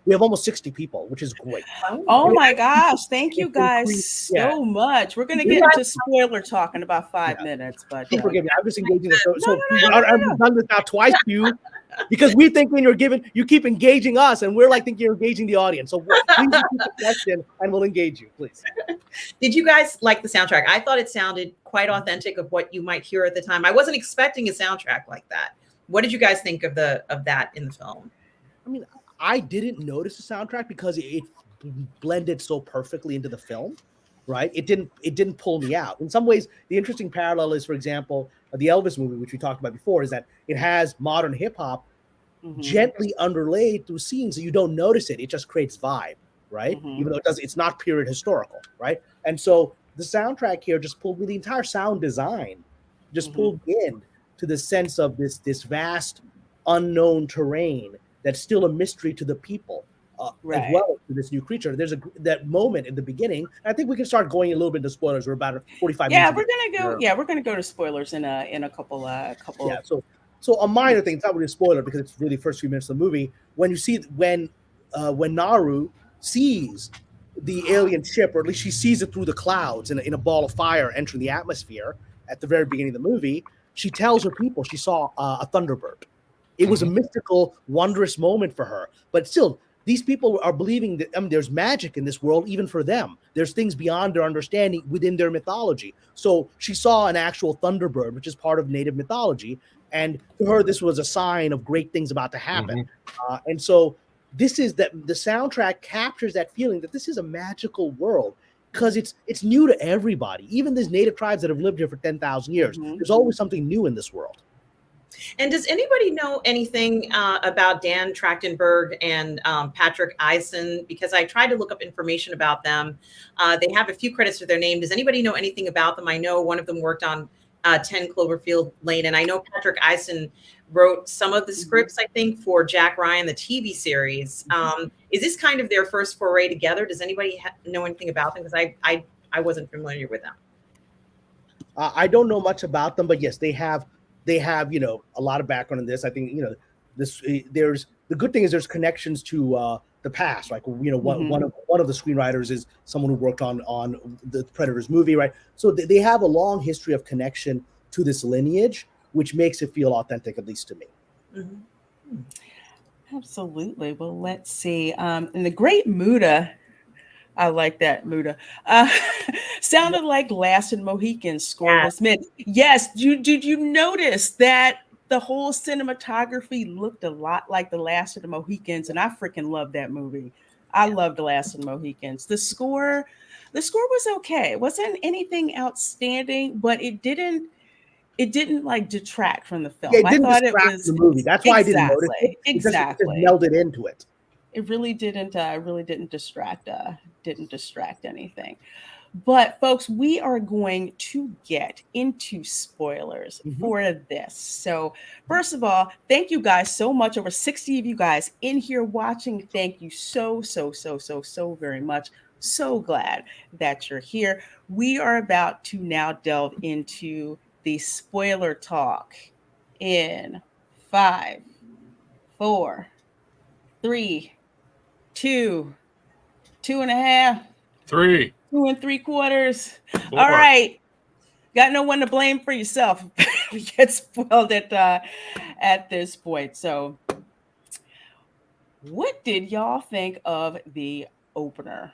we have almost 60 people, which is great. Oh my gosh! Thank you guys so much. We're gonna get into spoiler talk in about 5 minutes, but forgive me. I'm just engaging. I've done this now twice to you because we thinking you keep engaging us, and we're like thinking you're engaging the audience. So please keep the question, and we'll engage you, please. Did you guys like the soundtrack? I thought it sounded quite authentic of what you might hear at the time. I wasn't expecting a soundtrack like that. What did you guys think of that in the film? I mean, I didn't notice the soundtrack because it blended so perfectly into the film, right? It didn't pull me out. In some ways, the interesting parallel is, for example, the Elvis movie, which we talked about before, is that it has modern hip hop gently underlaid through scenes, so you don't notice it. It just creates vibe, right? Even though it's not period historical, right? And so the soundtrack here just pulled me. The entire sound design just pulled me in to the sense of this vast unknown terrain that's still a mystery to the people, as well as to this new creature. There's that moment in the beginning. I think we can start going a little bit into spoilers. We're about 45 minutes. We're gonna go to spoilers in a couple. Yeah. So a minor thing. It's not really a spoiler because it's really the first few minutes of the movie. When you see when Naru sees the alien ship, or at least she sees it through the clouds in a ball of fire entering the atmosphere at the very beginning of the movie. She tells her people she saw a Thunderbird. It was a mystical, wondrous moment for her. But still, these people are believing that there's magic in this world, even for them. There's things beyond their understanding within their mythology. So she saw an actual Thunderbird, which is part of native mythology. And to her, this was a sign of great things about to happen. And so the soundtrack captures that feeling that this is a magical world. Because it's new to everybody, even these native tribes that have lived here for 10,000 years. There's always something new in this world. And does anybody know anything about Dan Trachtenberg and Patrick Eisen? Because I tried to look up information about them. They have a few credits to their name. Does anybody know anything about them? I know one of them worked on 10 Cloverfield Lane, and I know Patrick Eisen wrote some of the scripts, I think, for Jack Ryan, the TV series. Is this kind of their first foray together? Does anybody know anything about them? Because I wasn't familiar with them. I don't know much about them, but yes, they have a lot of background in this. I think there's the good thing is there's connections to the past. Like one of the screenwriters is someone who worked on the Predators movie, right? So they have a long history of connection to this lineage, which makes it feel authentic, at least to me. Absolutely. Well, let's see. And the great Muda, I like that, Muda. Sounded like Last and Mohican's score was mid. Yes. Did you notice that the whole cinematography looked a lot like The Last of the Mohicans? And I freaking love that movie. I love The Last of the Mohicans. The score was okay. It wasn't anything outstanding, but it didn't like detract from the film. Yeah, it didn't distract from the movie. That's why I didn't notice it. Exactly. It just melded into it. It really didn't distract anything. But folks, we are going to get into spoilers for this. So first of all, thank you guys so much. Over 60 of you guys in here watching. Thank you so very much. So glad that you're here. We are about to now delve into the spoiler talk in 5, 4, 3, 2, 2.5, 3, 2 3/4. 4. All right. Got no one to blame for yourself. We get spoiled at this point. So what did y'all think of the opener?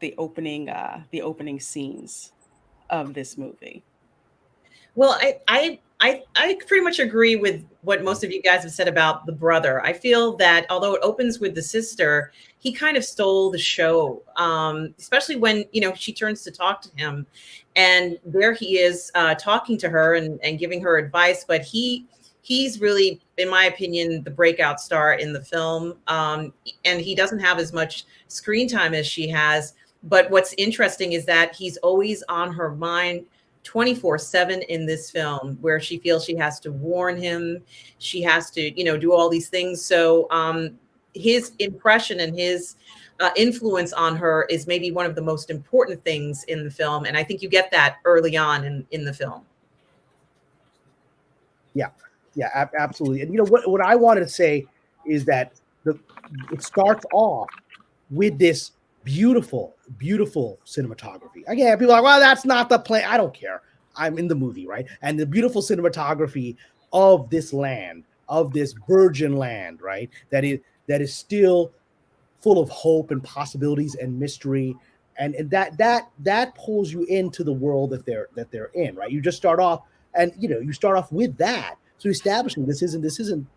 The opening scenes of this movie? Well, I pretty much agree with what most of you guys have said about the brother. I feel that although it opens with the sister, he kind of stole the show, especially when, she turns to talk to him and there he is talking to her and giving her advice. But he's really, in my opinion, the breakout star in the film. And he doesn't have as much screen time as she has. But what's interesting is that he's always on her mind 24/7 in this film, where she feels she has to warn him, she has to, do all these things. So his impression and his influence on her is maybe one of the most important things in the film, and I think you get that early on in the film. Yeah, absolutely. And what I wanted to say is that it starts off with this beautiful, beautiful cinematography. Again, people are like, well, that's not the plan. I don't care. I'm in the movie, right? And the beautiful cinematography of this land, of this virgin land, right? That is still full of hope and possibilities and mystery. And that pulls you into the world that they're in, right? You just start off, and you start off with that. So establishing this isn't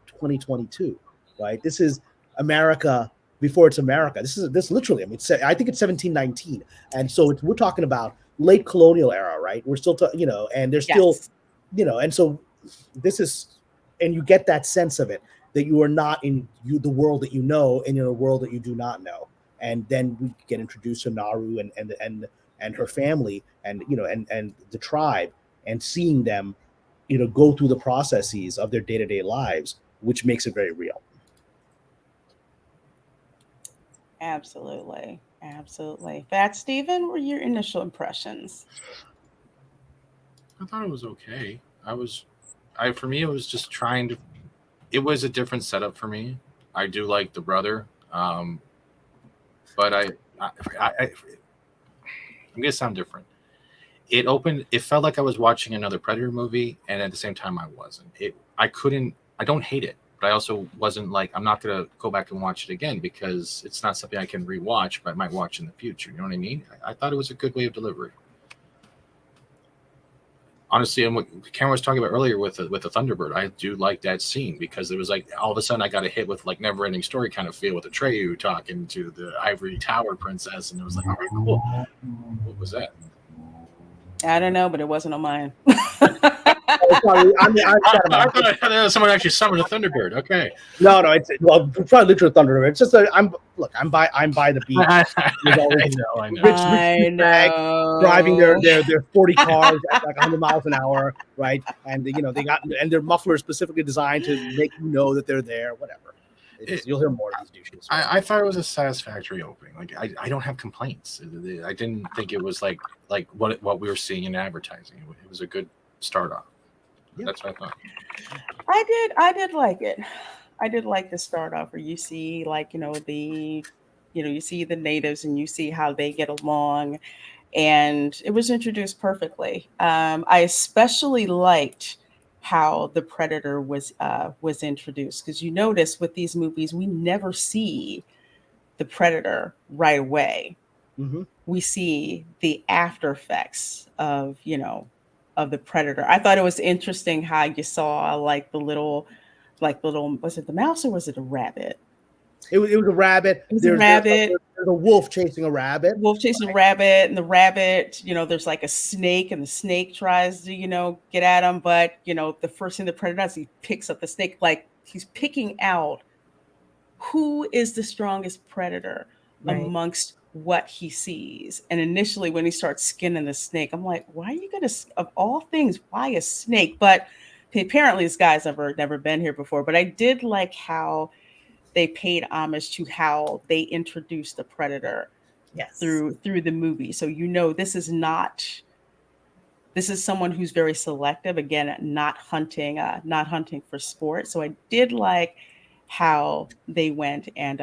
2022, right? This is America before it's America. This literally, I mean, I think it's 1719, and so we're talking about late colonial era, right? We're still, and there's still, and so this is, and you get that sense of it, that you are not in the world that you know, and in a world that you do not know. And then we get introduced to Naru and her family, and and the tribe, and seeing them, go through the processes of their day-to-day lives, which makes it very real. Absolutely. Fat Stephen, what were your initial impressions? I thought it was okay. For me, it was just it was a different setup for me. I do like the brother, but I'm gonna sound different. It felt like I was watching another Predator movie, and at the same time I wasn't. I don't hate it, but I also wasn't like, I'm not gonna go back and watch it again, because it's not something I can rewatch, but I might watch in the future. You know what I mean? I thought it was a good way of delivery. Honestly, and what Cameron was talking about earlier with the Thunderbird, I do like that scene, because it was like all of a sudden I got a hit with like Never Ending Story kind of feel, with Atreyu talking to the Ivory Tower princess, and it was like, all right, cool. What was that? I don't know, but it wasn't on mine. I thought someone actually summoned a Thunderbird. Okay. No, it's probably literal Thunderbird. It's just I'm by the beach. I know. Driving their 40 cars at like 100 miles an hour, right? And they got, and their muffler is specifically designed to make you know that they're there. Whatever. You'll hear more of these douches. I thought it was a satisfactory opening. Like I don't have complaints. I didn't think it was like what we were seeing in advertising. It was a good start off. Yeah. That's what I thought. I did like it. I did like the start off, where you see you see the natives, and you see how they get along, and it was introduced perfectly. I especially liked how the Predator was introduced, because you notice with these movies we never see the Predator right away. Mm-hmm. We see the after effects of the Predator. I thought it was interesting how you saw like the little, was it the mouse or was it a rabbit? It was a rabbit. It was a rabbit. There's a wolf chasing a rabbit. Wolf chasing a rabbit, and the rabbit, there's like a snake, and the snake tries to, get at him. But, the first thing the Predator does, he picks up the snake, like he's picking out who is the strongest predator amongst what he sees. And initially when he starts skinning the snake, I'm like, why are you going to, of all things, why a snake? But apparently this guy's never been here before. But I did like how they paid homage to how they introduced the Predator through the movie. So this is someone who's very selective, again, not hunting for sport. So I did like how they went and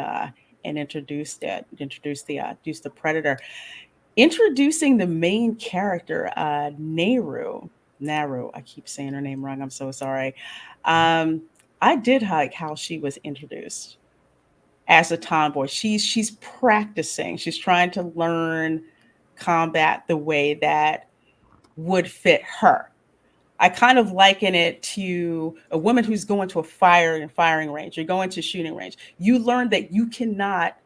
introduced the Predator, introducing the main character, Naru. I keep saying her name wrong. I'm so sorry. I did like how she was introduced as a tomboy. She's practicing. She's trying to learn combat the way that would fit her. I kind of liken it to a woman who's going to a firing range. You're going to a shooting range. You learn that you cannot,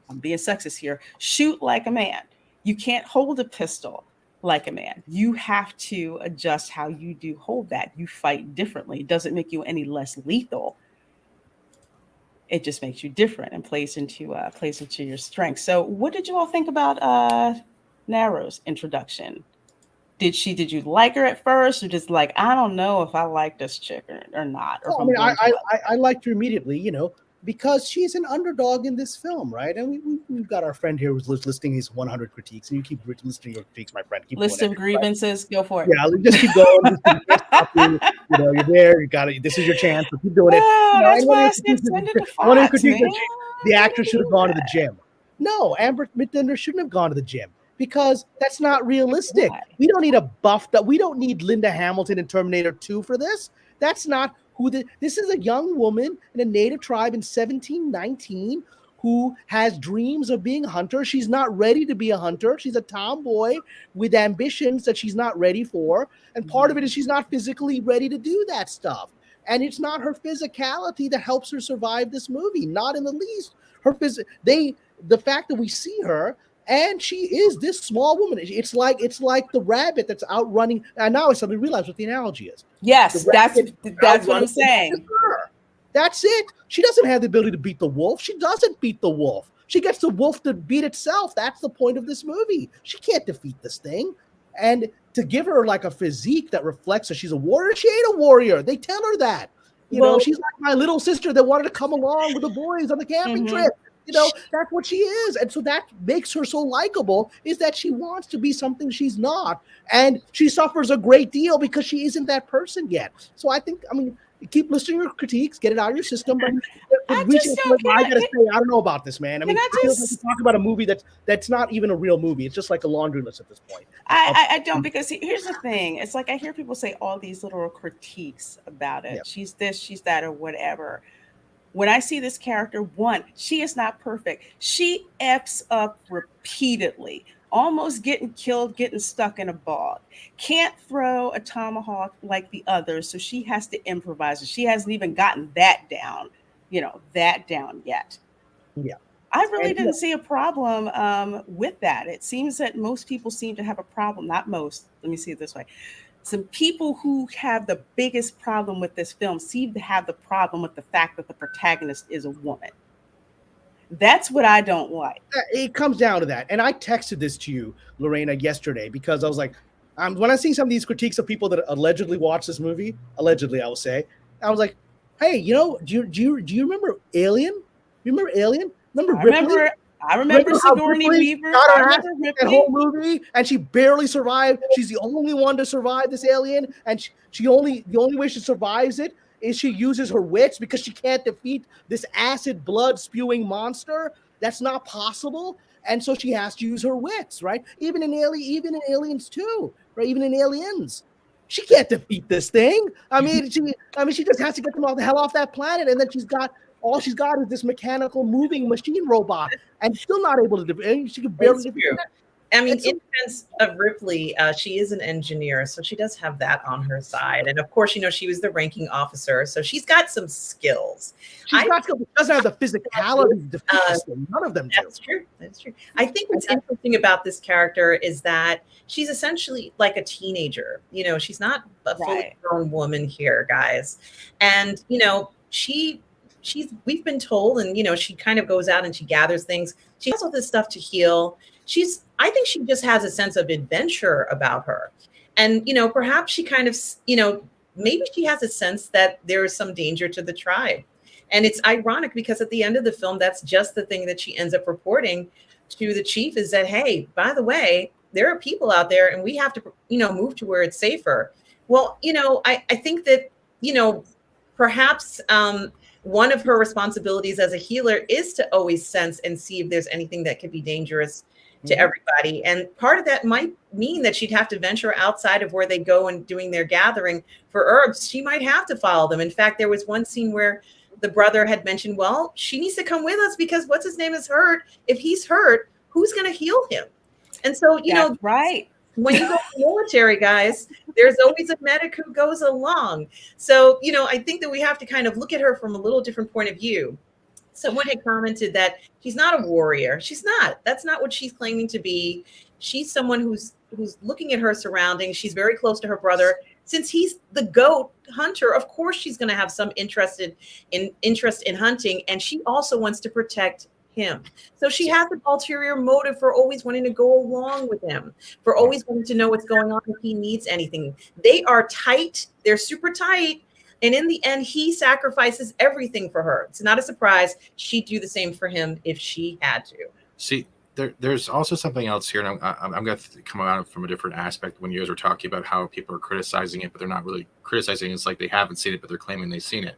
I'm being sexist here, shoot like a man. You can't hold a pistol like a man. You have to adjust how you do hold that. You fight differently. It doesn't make you any less lethal. it just makes you different and plays into your strengths. So what did you all think about Naro's introduction? Did you like her at first, or just like, I don't know if I like this chick or not? Or Well, I liked her immediately, because she's an underdog in this film, right? And we've got our friend here who's listing his 100 critiques, and you keep listing your critiques, my friend. Keep list of grievances, right? Go for it. Yeah, just keep going. You're there. You got it. This is your chance. So keep doing it. That's why I said send it to Fox, man. The actress should have gone to the gym. No, Amber Midthunder shouldn't have gone to the gym, because that's not realistic. Why? We don't need a buffed up. We don't need Linda Hamilton in Terminator 2 for this. That's not who this is. A young woman in a native tribe in 1719 who has dreams of being a hunter. She's not ready to be a hunter. She's a tomboy with ambitions that she's not ready for. And part of it is she's not physically ready to do that stuff. And it's not her physicality that helps her survive this movie. Not in the least. The fact that we see her, and she is this small woman. It's like the rabbit that's out running. And now I suddenly realize what the analogy is. Yes, that's what I'm saying. That's it. She doesn't have the ability to beat the wolf. She doesn't beat the wolf. She gets the wolf to beat itself. That's the point of this movie. She can't defeat this thing. And to give her like a physique that reflects that she's a warrior, she ain't a warrior. They tell her that. She's like my little sister that wanted to come along with the boys on the camping trip. That's what she is. And so that makes her so likable, is that she wants to be something she's not. And she suffers a great deal because she isn't that person yet. So I mean, keep listening to your critiques, get it out of your system. But I don't know about this, man. I mean, I feel like we're talking about a movie that's not even a real movie. It's just like a laundry list at this point. I don't, because here's the thing. It's like I hear people say all these little critiques about it. Yep. She's this, she's that, or whatever. When I see this character, one, she is not perfect. She F's up repeatedly, almost getting killed, getting stuck in a bog. Can't throw a tomahawk like the others, so she has to improvise. She hasn't even gotten that down yet. Yeah. I really didn't see a problem with that. It seems that most people seem to have a problem. Not most. Let me see it this way. Some people who have the biggest problem with this film seem to have the problem with the fact that the protagonist is a woman. That's what I don't like. It comes down to that. And I texted this to you, Lorena, yesterday, because I was like, when I see some of these critiques of people that allegedly watch this movie, allegedly, I will say, I was like, hey, do you remember Alien? You remember Alien? I remember Sigourney Weaver. That whole movie, and she barely survived. She's the only one to survive this alien, and the only way she survives it is she uses her wits, because she can't defeat this acid blood spewing monster. That's not possible, and so she has to use her wits, right? Even in Aliens 2, right? Even in Aliens, she can't defeat this thing. I mean, she just has to get them the hell off that planet, and then all she's got is this mechanical moving machine robot, and still not able to defeat. She can barely defeat it. I mean, in defense of Ripley, she is an engineer, so she does have that on her side. And of course, she was the ranking officer, so she's got some skills. She's got skills, but doesn't have the physicality to defeat this thing. None of them do. That's true. I think what's interesting about this character is that she's essentially like a teenager. She's not a fully grown woman here, guys. And, we've been told, and she kind of goes out and she gathers things. She has all this stuff to heal. I think she just has a sense of adventure about her. And, perhaps she kind of, maybe she has a sense that there is some danger to the tribe. And it's ironic because at the end of the film, that's just the thing that she ends up reporting to the chief, is that, hey, by the way, there are people out there and we have to, move to where it's safer. Well, I think that, perhaps, one of her responsibilities as a healer is to always sense and see if there's anything that could be dangerous to everybody. And part of that might mean that she'd have to venture outside of where they go and doing their gathering for herbs. She might have to follow them. In fact, there was one scene where the brother had mentioned, well, she needs to come with us because what's his name is hurt. If he's hurt, who's going to heal him? And so, right. When you go to the military, guys, there's always a medic who goes along. So, I think that we have to kind of look at her from a little different point of view. Someone had commented that she's not a warrior. She's not. That's not what she's claiming to be. She's someone who's looking at her surroundings. She's very close to her brother, since he's the goat hunter, of course she's going to have some interest in hunting, and she also wants to protect him. So she has an ulterior motive for always wanting to go along with him, for always wanting to know what's going on if he needs anything. They are tight. They're super tight. And in the end, he sacrifices everything for her. It's not a surprise. She'd do the same for him if she had to. See, there's also something else here, and I'm going to come out from a different aspect. When you guys were talking about how people are criticizing it, but they're not really criticizing it. It's like they haven't seen it, but they're claiming they've seen it.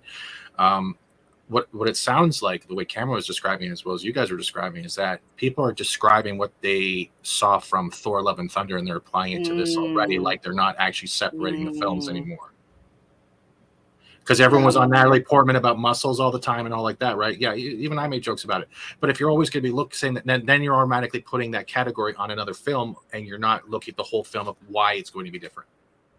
What it sounds like, the way Cameron was describing it, as well as you guys were describing, is that people are describing what they saw from Thor: Love and Thunder, and they're applying it to this already. Like they're not actually separating the films anymore. Because everyone was on Natalie Portman about muscles all the time and all like that, right? Yeah, even I made jokes about it. But if you're always going to be saying that, then you're automatically putting that category on another film, and you're not looking at the whole film of why it's going to be different.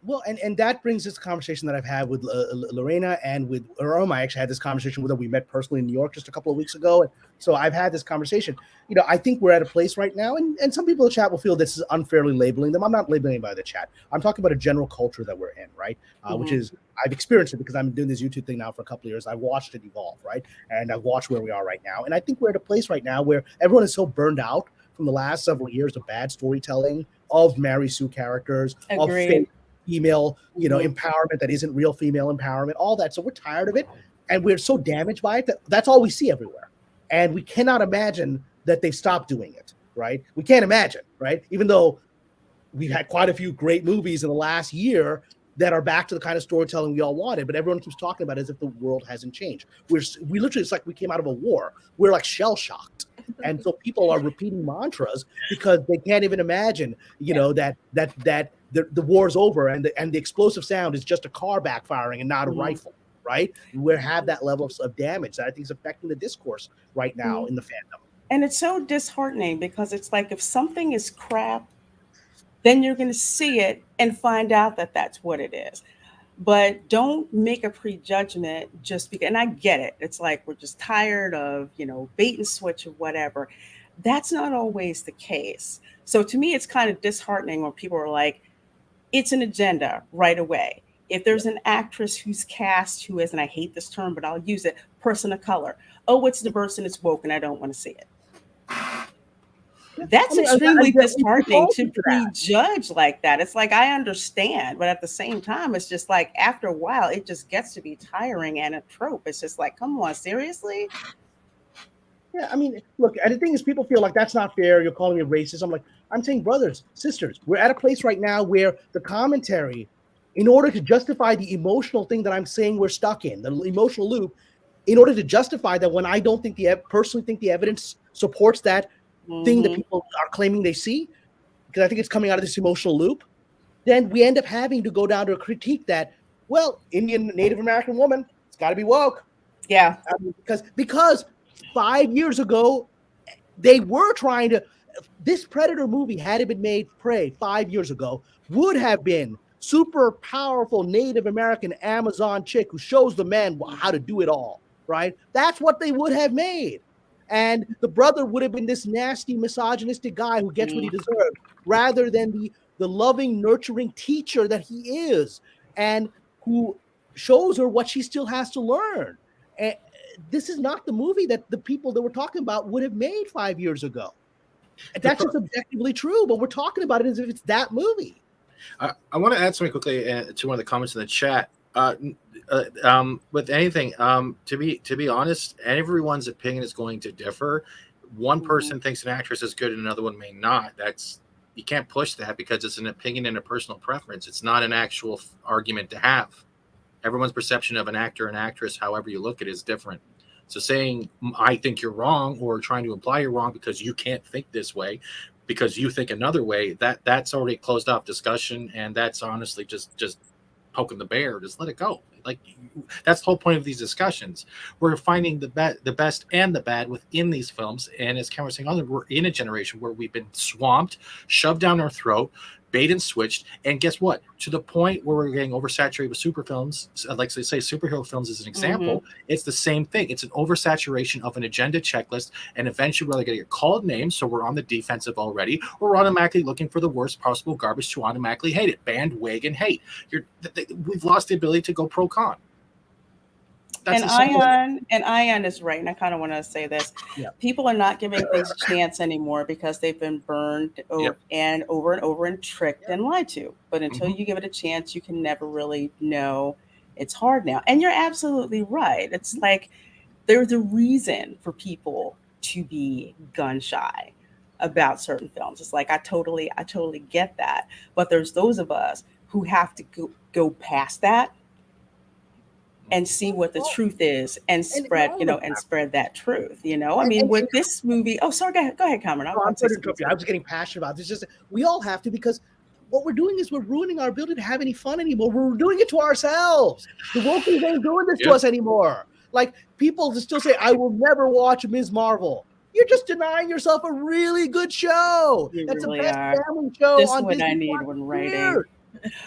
Well, and that brings this conversation that I've had with Lorena and with Irma. I actually had this conversation with her. We met personally in New York just a couple of weeks ago. And so I've had this conversation. You know, I think we're at a place right now, and some people in the chat will feel this is unfairly labeling them. I'm not labeling anybody in the chat. I'm talking about a general culture that we're in, right? Which is, I've experienced it because I'm doing this YouTube thing now for a couple of years. I watched it evolve, right? And I've watched where we are right now. And I think we're at a place right now where everyone is so burned out from the last several years of bad storytelling, of Mary Sue characters, of fake female, empowerment that isn't real female empowerment, all that. So we're tired of it, and we're so damaged by it that that's all we see everywhere. And we cannot imagine that they've stopped doing it, right? We can't imagine, right? Even though we've had quite a few great movies in the last year that are back to the kind of storytelling we all wanted, but everyone keeps talking about it as if the world hasn't changed. We literally, it's like we came out of a war. We're like shell shocked. And so people are repeating mantras because they can't even imagine, that the war's over and the explosive sound is just a car backfiring and not a rifle, right? We have that level of damage that I think is affecting the discourse right now in the fandom. And it's so disheartening because it's like if something is crap, then you're going to see it and find out that that's what it is. But don't make a prejudgment just because, and I get it. It's like we're just tired of, bait and switch or whatever. That's not always the case. So to me, it's kind of disheartening when people are like, it's an agenda right away. If there's an actress who's cast who is, and I hate this term, but I'll use it, person of color. Oh, it's diverse and it's woke and I don't want to see it. That's extremely disheartening to prejudge like that. It's like, I understand, but at the same time, it's just like, after a while, it just gets to be tiring and a trope. It's just like, come on, seriously? Yeah, I mean, look, and the thing is, people feel like that's not fair. You're calling me racist. I'm saying, brothers, sisters, we're at a place right now where the commentary, in order to justify the emotional thing that I'm saying we're stuck in, the emotional loop, in order to justify that when I don't think personally think the evidence supports that thing that people are claiming they see, because I think it's coming out of this emotional loop, then we end up having to go down to a critique that, well, Indian Native American woman, it's got to be woke. Yeah. Because 5 years ago, they were trying to, this Predator movie, had it been made, Prey, 5 years ago, would have been super powerful Native American Amazon chick who shows the men how to do it all, right? That's what they would have made. And the brother would have been this nasty, misogynistic guy who gets what he deserved, rather than the loving, nurturing teacher that he is, and who shows her what she still has to learn. And this is not the movie that the people that we're talking about would have made 5 years ago. That's just objectively true, but we're talking about it as if it's that movie. I want to add something quickly to one of the comments in the chat. With anything, to be honest, everyone's opinion is going to differ. One person thinks an actress is good and another one may not. You can't push that because it's an opinion and a personal preference. It's not an actual argument to have. Everyone's perception of an actor and actress, however you look at it, is different. So saying I think you're wrong or trying to imply you're wrong because you can't think this way because you think another way, that's already a closed off discussion, and that's honestly just poking the bear. Just let it go. Like, that's the whole point of these discussions. We're finding the best and the bad within these films, and as Cameron was saying, we're in a generation where we've been swamped, shoved down our throat, bait and switched. And guess what? To the point where we're getting oversaturated with super films, like say superhero films as an example, it's the same thing. It's an oversaturation of an agenda checklist, and eventually we're going to get called names, so we're on the defensive already. We're automatically looking for the worst possible garbage to automatically hate it. Bandwagon hate. We've lost the ability to go pro-con. And Ion is right. And I kind of want to say this. Yep. People are not giving things a chance anymore because they've been burned over and over and tricked and lied to. But until you give it a chance, you can never really know. It's hard now. And you're absolutely right. It's like there's a reason for people to be gun shy about certain films. It's like I totally get that. But there's those of us who have to go past that and see what the truth is and spread, and spread that truth, I mean, with this movie, sorry, go ahead, Kamran. I was getting passionate about this. Just we all have to, because what we're doing is we're ruining our ability to have any fun anymore. We're doing it to ourselves. The wokies ain't doing this to us anymore. Like, people still say, I will never watch Ms. Marvel. You're just denying yourself a really good show. That's really the best family show just on what Disney I need Plus. when writing.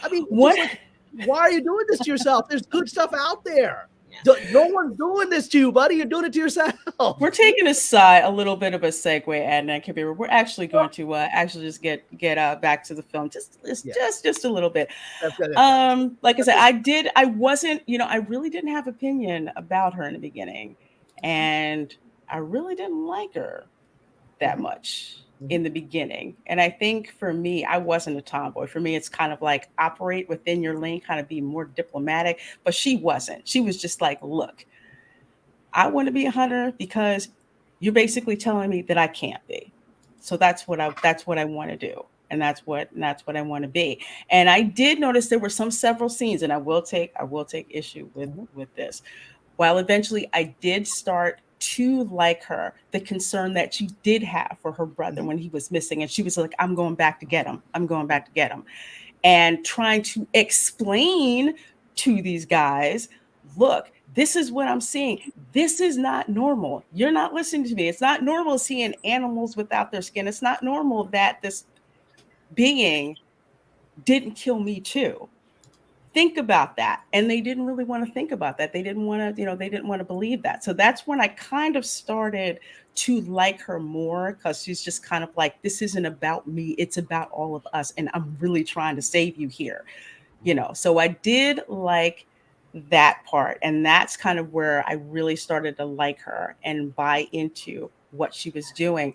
I mean, what? Why are you doing this to yourself? There's good stuff out there. No one's doing this to you, buddy. You're doing it to yourself. We're taking a little bit of a segue, Adnan Kabir. We're actually going to just get back to the film just a little bit. Like I said, I really didn't have opinion about her in the beginning, and I really didn't like her that much in the beginning. And I think for me, I wasn't a tomboy. For me, it's kind of like operate within your lane, kind of be more diplomatic, but she wasn't. She was just like, look, I want to be a hunter because you're basically telling me that I can't be. So that's what I want to do. And that's what I want to be. And I did notice there were several scenes, and I will take issue with this. While eventually I did start to like her, the concern that she did have for her brother when he was missing, and she was like, I'm going back to get him, and trying to explain to these guys, look, this is what I'm seeing. This is not normal. You're not listening to me. It's not normal seeing animals without their skin. It's not normal that this being didn't kill me too. Think about that. And they didn't really want to think about that. They didn't want to believe that. So that's when I kind of started to like her more, because she's just kind of like, this isn't about me. It's about all of us. And I'm really trying to save you here. So I did like that part. And that's kind of where I really started to like her and buy into what she was doing.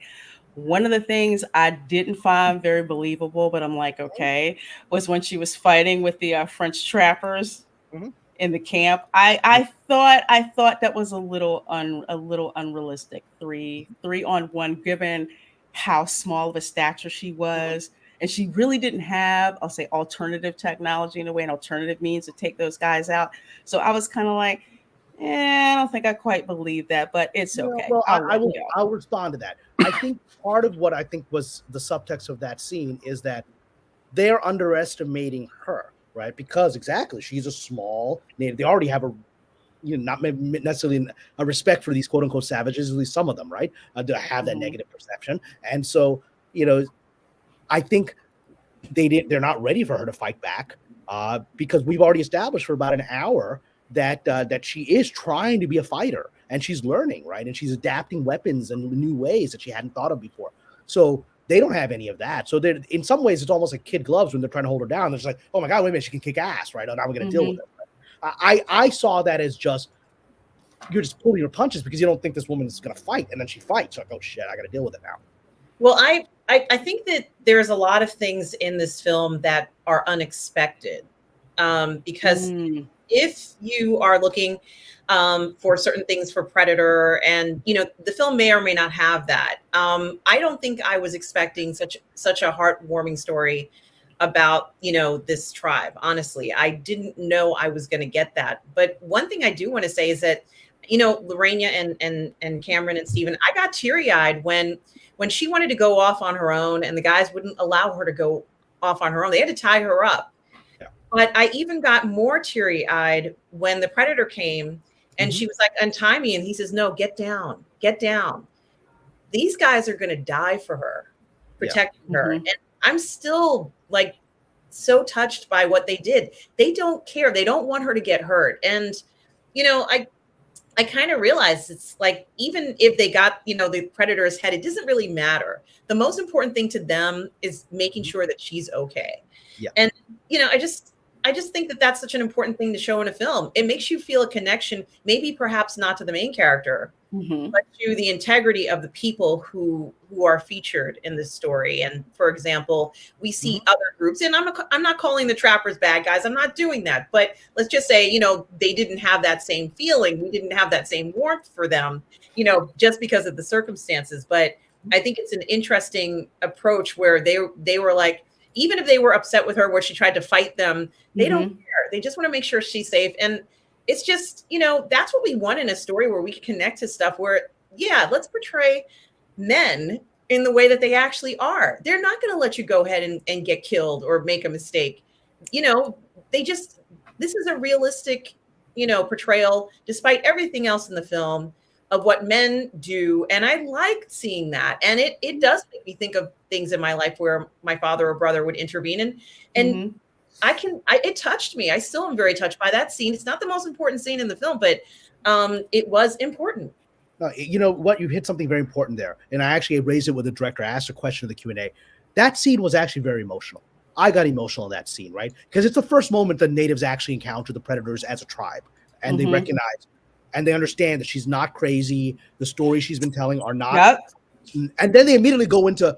One of the things I didn't find very believable, but I'm like, okay, was when she was fighting with the French trappers in the camp. I thought that was a little unrealistic. 3-on-1, given how small of a stature she was, and she really didn't have, I'll say, alternative technology in a way, an alternative means to take those guys out. So I was kind of like, I don't think I quite believe that, but it's okay. Well, I'll respond to that. I think part of what I think was the subtext of that scene is that they're underestimating her, right? Because exactly, she's a small native. They already have not necessarily a respect for these quote unquote savages, at least some of them, right? To have that negative perception. And so, I think they're not ready for her to fight back because we've already established for about an hour that she is trying to be a fighter, and she's learning, right? And she's adapting weapons and new ways that she hadn't thought of before. So they don't have any of that. So they're, in some ways, it's almost like kid gloves when they're trying to hold her down. They're just like, oh my God, wait a minute, she can kick ass, right? Oh, now we're going to deal with it. I saw that as just, you're just pulling your punches because you don't think this woman is going to fight. And then she fights. So like, oh shit, I got to deal with it now. Well, I think that there's a lot of things in this film that are unexpected because if you are looking for certain things for Predator, and the film may or may not have that. I don't think I was expecting such a heartwarming story about this tribe. Honestly, I didn't know I was going to get that. But one thing I do want to say is that Reina and Cameron and Steven, I got teary-eyed when she wanted to go off on her own, and the guys wouldn't allow her to go off on her own. They had to tie her up. But I even got more teary-eyed when the Predator came and she was like, untie me. And he says, no, get down, get down. These guys are going to die for her, protecting her. And I'm still like so touched by what they did. They don't care. They don't want her to get hurt. And, I kind of realized it's like, even if they got, the predator's head, it doesn't really matter. The most important thing to them is making sure that she's okay. Yeah. And, I just think that that's such an important thing to show in a film. It makes you feel a connection, maybe perhaps not to the main character, but to the integrity of the people who are featured in this story. And for example, we see other groups, and I'm not calling the trappers bad guys. I'm not doing that. But let's just say, they didn't have that same feeling. We didn't have that same warmth for them, just because of the circumstances. But I think it's an interesting approach where they were like, even if they were upset with her where she tried to fight them, they don't care. They just want to make sure she's safe. And it's just, that's what we want in a story, where we can connect to stuff where, let's portray men in the way that they actually are. They're not going to let you go ahead and get killed or make a mistake. This is a realistic, portrayal, despite everything else in the film, of what men do. And I like seeing that. And it does make me think of things in my life where my father or brother would intervene. And it touched me. I still am very touched by that scene. It's not the most important scene in the film, but it was important. You know what? You hit something very important there. And I actually raised it with the director. I asked a question in the Q&A. That scene was actually very emotional. I got emotional in that scene, right? Because it's the first moment the natives actually encounter the predators as a tribe. And they recognize and they understand that she's not crazy. The stories she's been telling are not. Yep. And then they immediately go into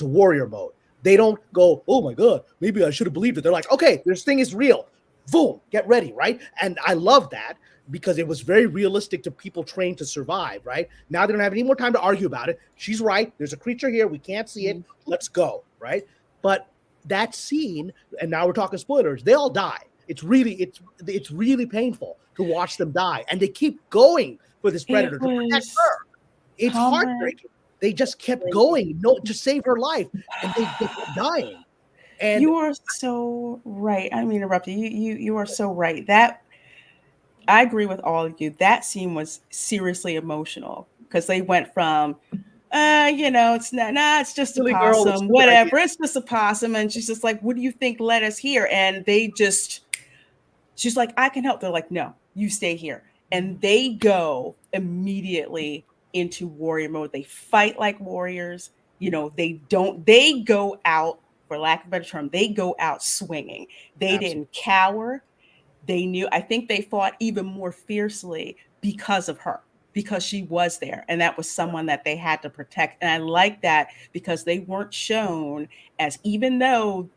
warrior mode. They don't go, oh my God, maybe I should have believed it. They're like, okay, this thing is real. Boom, get ready, right? And I love that because it was very realistic to people trained to survive, right? Now they don't have any more time to argue about it. She's right. There's a creature here. We can't see it. Let's go, right? But that scene, and now we're talking spoilers, they all die. It's really painful to watch them die, and they keep going for this predator to protect her. It's heartbreaking. They just kept going, to save her life, and they kept dying. And you are so right. I mean, interrupt you. You are so right. That I agree with all of you. That scene was seriously emotional because they went from, it's not, it's just a possum, whatever. It's just a possum, and she's just like, what do you think led us here? And she's like, I can help. They're like, no, you stay here. And they go immediately into warrior mode. They fight like warriors. They go out, for lack of a better term, they go out swinging. They didn't cower. They knew, I think they fought even more fiercely because of her, because she was there. And that was someone that they had to protect. And I like that because they weren't shown as, even though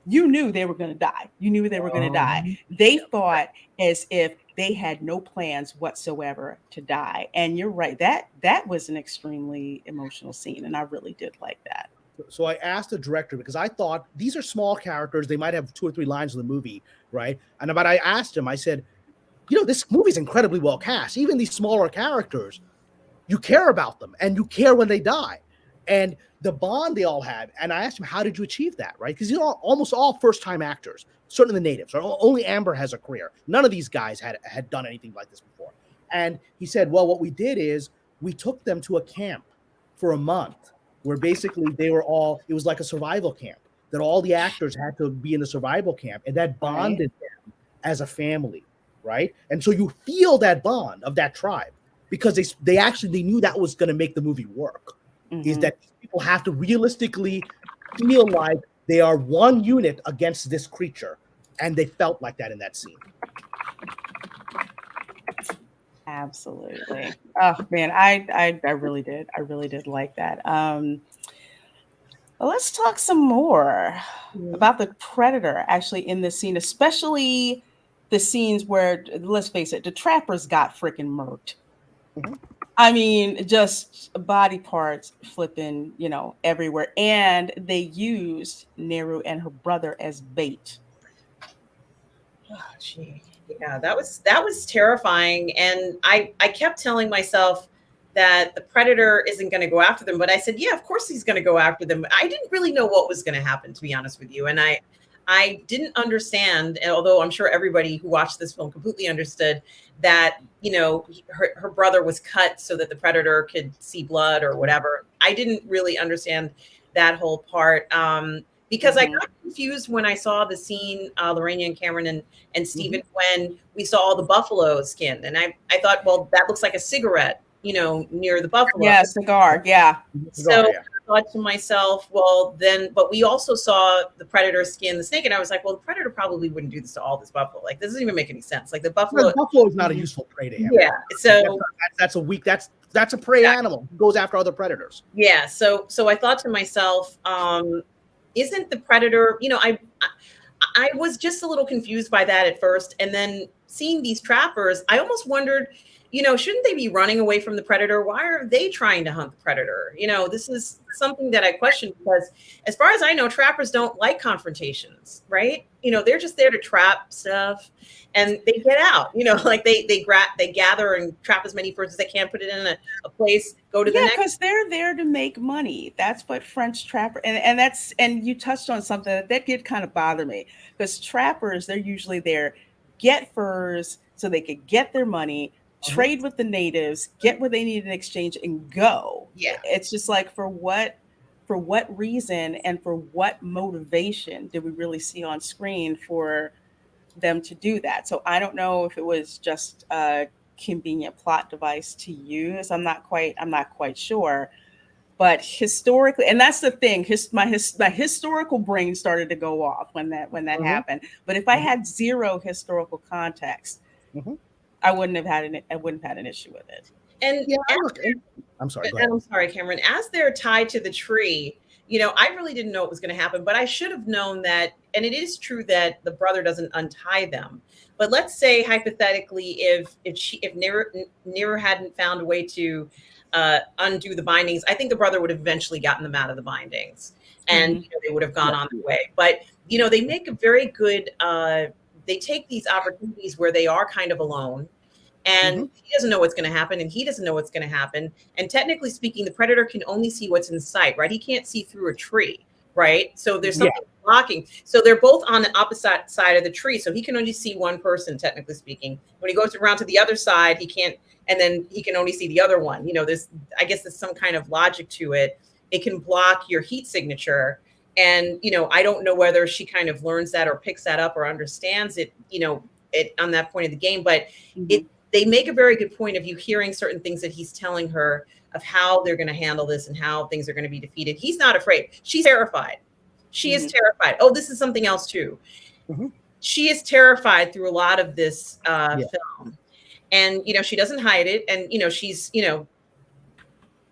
you knew they were going to die. You knew they were going to die. They fought as if they had no plans whatsoever to die. And you're right. That was an extremely emotional scene. And I really did like that. So I asked the director, because I thought these are small characters. They might have 2 or 3 lines in the movie, right? But I asked him, I said, this movie's incredibly well cast. Even these smaller characters, you care about them and you care when they die. And the bond they all had. And I asked him, how did you achieve that, right? Because almost all first-time actors, certainly the natives. Only Amber has a career. None of these guys had done anything like this before. And he said, well, what we did is we took them to a camp for a month where basically it was like a survival camp, that all the actors had to be in the survival camp, and that bonded them as a family, right? And so you feel that bond of that tribe because they knew that was going to make the movie work. Is that people have to realistically feel like they are one unit against this creature, and they felt like that in that scene. Absolutely. Oh man, I really did. I really did like that. Let's talk some more about the predator actually in this scene, especially the scenes where, let's face it, the trappers got freaking murked. I mean, just body parts flipping, everywhere. And they used Neru and her brother as bait. Oh, gee. Yeah, that was terrifying. And I kept telling myself that the predator isn't going to go after them. But I said, yeah, of course he's going to go after them. I didn't really know what was going to happen, to be honest with you. And I didn't understand, although I'm sure everybody who watched this film completely understood that, her brother was cut so that the predator could see blood or whatever. I didn't really understand that whole part because I got confused when I saw the scene, Lorena and Cameron and Stephen, when we saw all the buffalo skin. And I thought, well, that looks like a cigarette, near the buffalo. Yeah, cigar. Yeah. So I thought to myself, well, then, but we also saw the predator skin the snake. And I was like, well, the predator probably wouldn't do this to all this buffalo. Like, this doesn't even make any sense. Like the buffalo. The buffalo is not a useful prey to him. Yeah. So that's a prey animal. It goes after other predators. Yeah. So I thought to myself, isn't the predator, I was just a little confused by that at first. And then seeing these trappers, I almost wondered, shouldn't they be running away from the predator? Why are they trying to hunt the predator? This is something that I question, because as far as I know, trappers don't like confrontations, right? They're just there to trap stuff and they get out, like they gather and trap as many birds as they can, put it in a place, go to the next. Because they're there to make money. That's what French trapper, and you touched on something that did kind of bother me, because trappers, they're usually there, get furs so they could get their money, trade with the natives, get what they need in exchange, and go. Yeah. It's just like, for what reason and for what motivation did we really see on screen for them to do that? So I don't know if it was just a convenient plot device to use. I'm not quite sure. But historically, and that's the thing, my historical brain started to go off when that happened. But if I had zero historical context, I wouldn't have had an issue with it. And I'm sorry. I'm sorry, Cameron. As they're tied to the tree, I really didn't know what was going to happen, but I should have known that. And it is true that the brother doesn't untie them. But let's say hypothetically, if Nira hadn't found a way to undo the bindings, I think the brother would have eventually gotten them out of the bindings, and they would have gone on their way. But they make a very good. They take these opportunities where they are kind of alone, and he doesn't know what's going to happen, and he doesn't know what's going to happen. And technically speaking, the predator can only see what's in sight, right? He can't see through a tree, right? So there's something blocking. So they're both on the opposite side of the tree. So he can only see one person, technically speaking. When he goes around to the other side, he can't, and then he can only see the other one. I guess there's some kind of logic to it. It can block your heat signature. And, I don't know whether she kind of learns that or picks that up or understands it, on that point of the game. But they make a very good point of you hearing certain things that he's telling her of how they're going to handle this and how things are going to be defeated. He's not afraid. She's terrified. She is terrified. Oh, this is something else too. She is terrified through a lot of this film. And, she doesn't hide it. And,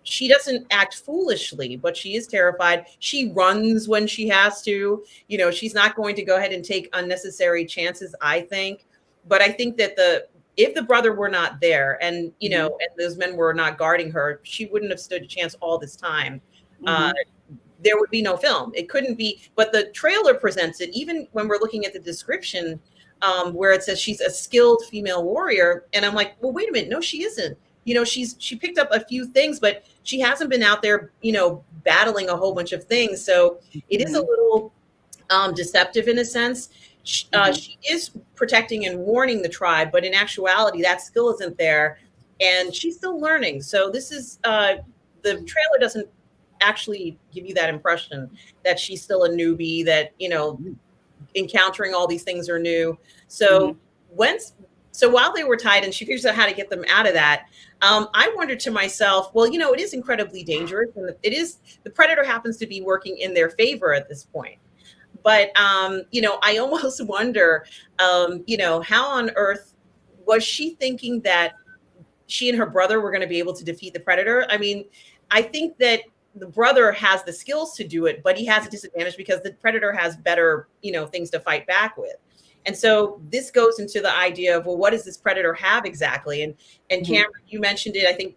she doesn't act foolishly, but she is terrified. She runs when she has to. She's not going to go ahead and take unnecessary chances, I think. But I think that if the brother were not there and, and those men were not guarding her, she wouldn't have stood a chance all this time. There would be no film. It couldn't be. But the trailer presents it, even when we're looking at the description, where it says she's a skilled female warrior. And I'm like, well, wait a minute. No, she isn't. She picked up a few things, but she hasn't been out there, battling a whole bunch of things. So it is a little deceptive in a sense. She is protecting and warning the tribe, but in actuality, that skill isn't there, and she's still learning. So this is the trailer doesn't actually give you that impression that she's still a newbie, that encountering all these things are new. So while they were tied and she figures out how to get them out of that, I wondered to myself, well, it is incredibly dangerous, and the predator happens to be working in their favor at this point. But, I almost wonder, how on earth was she thinking that she and her brother were going to be able to defeat the predator? I mean, I think that the brother has the skills to do it, but he has a disadvantage because the predator has better, things to fight back with. And so this goes into the idea of, well, what does this predator have exactly? And Cameron, you mentioned it. I think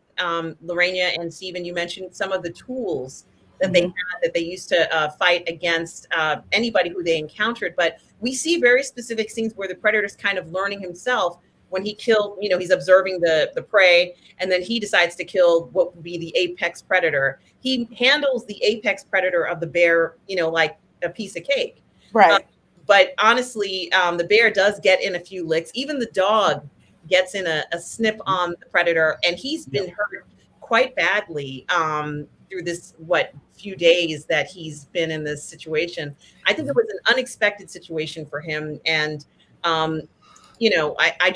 Lorena and Stephen, you mentioned some of the tools that they had, that they used to fight against anybody who they encountered. But we see very specific scenes where the predator's kind of learning himself. When he killed, he's observing the prey, and then he decides to kill what would be the apex predator. He handles the apex predator of the bear, like a piece of cake. Right. But honestly, the bear does get in a few licks. Even the dog gets in a snip on the predator, and he's been hurt quite badly through this, few days that he's been in this situation. I think it was an unexpected situation for him. And, you know, I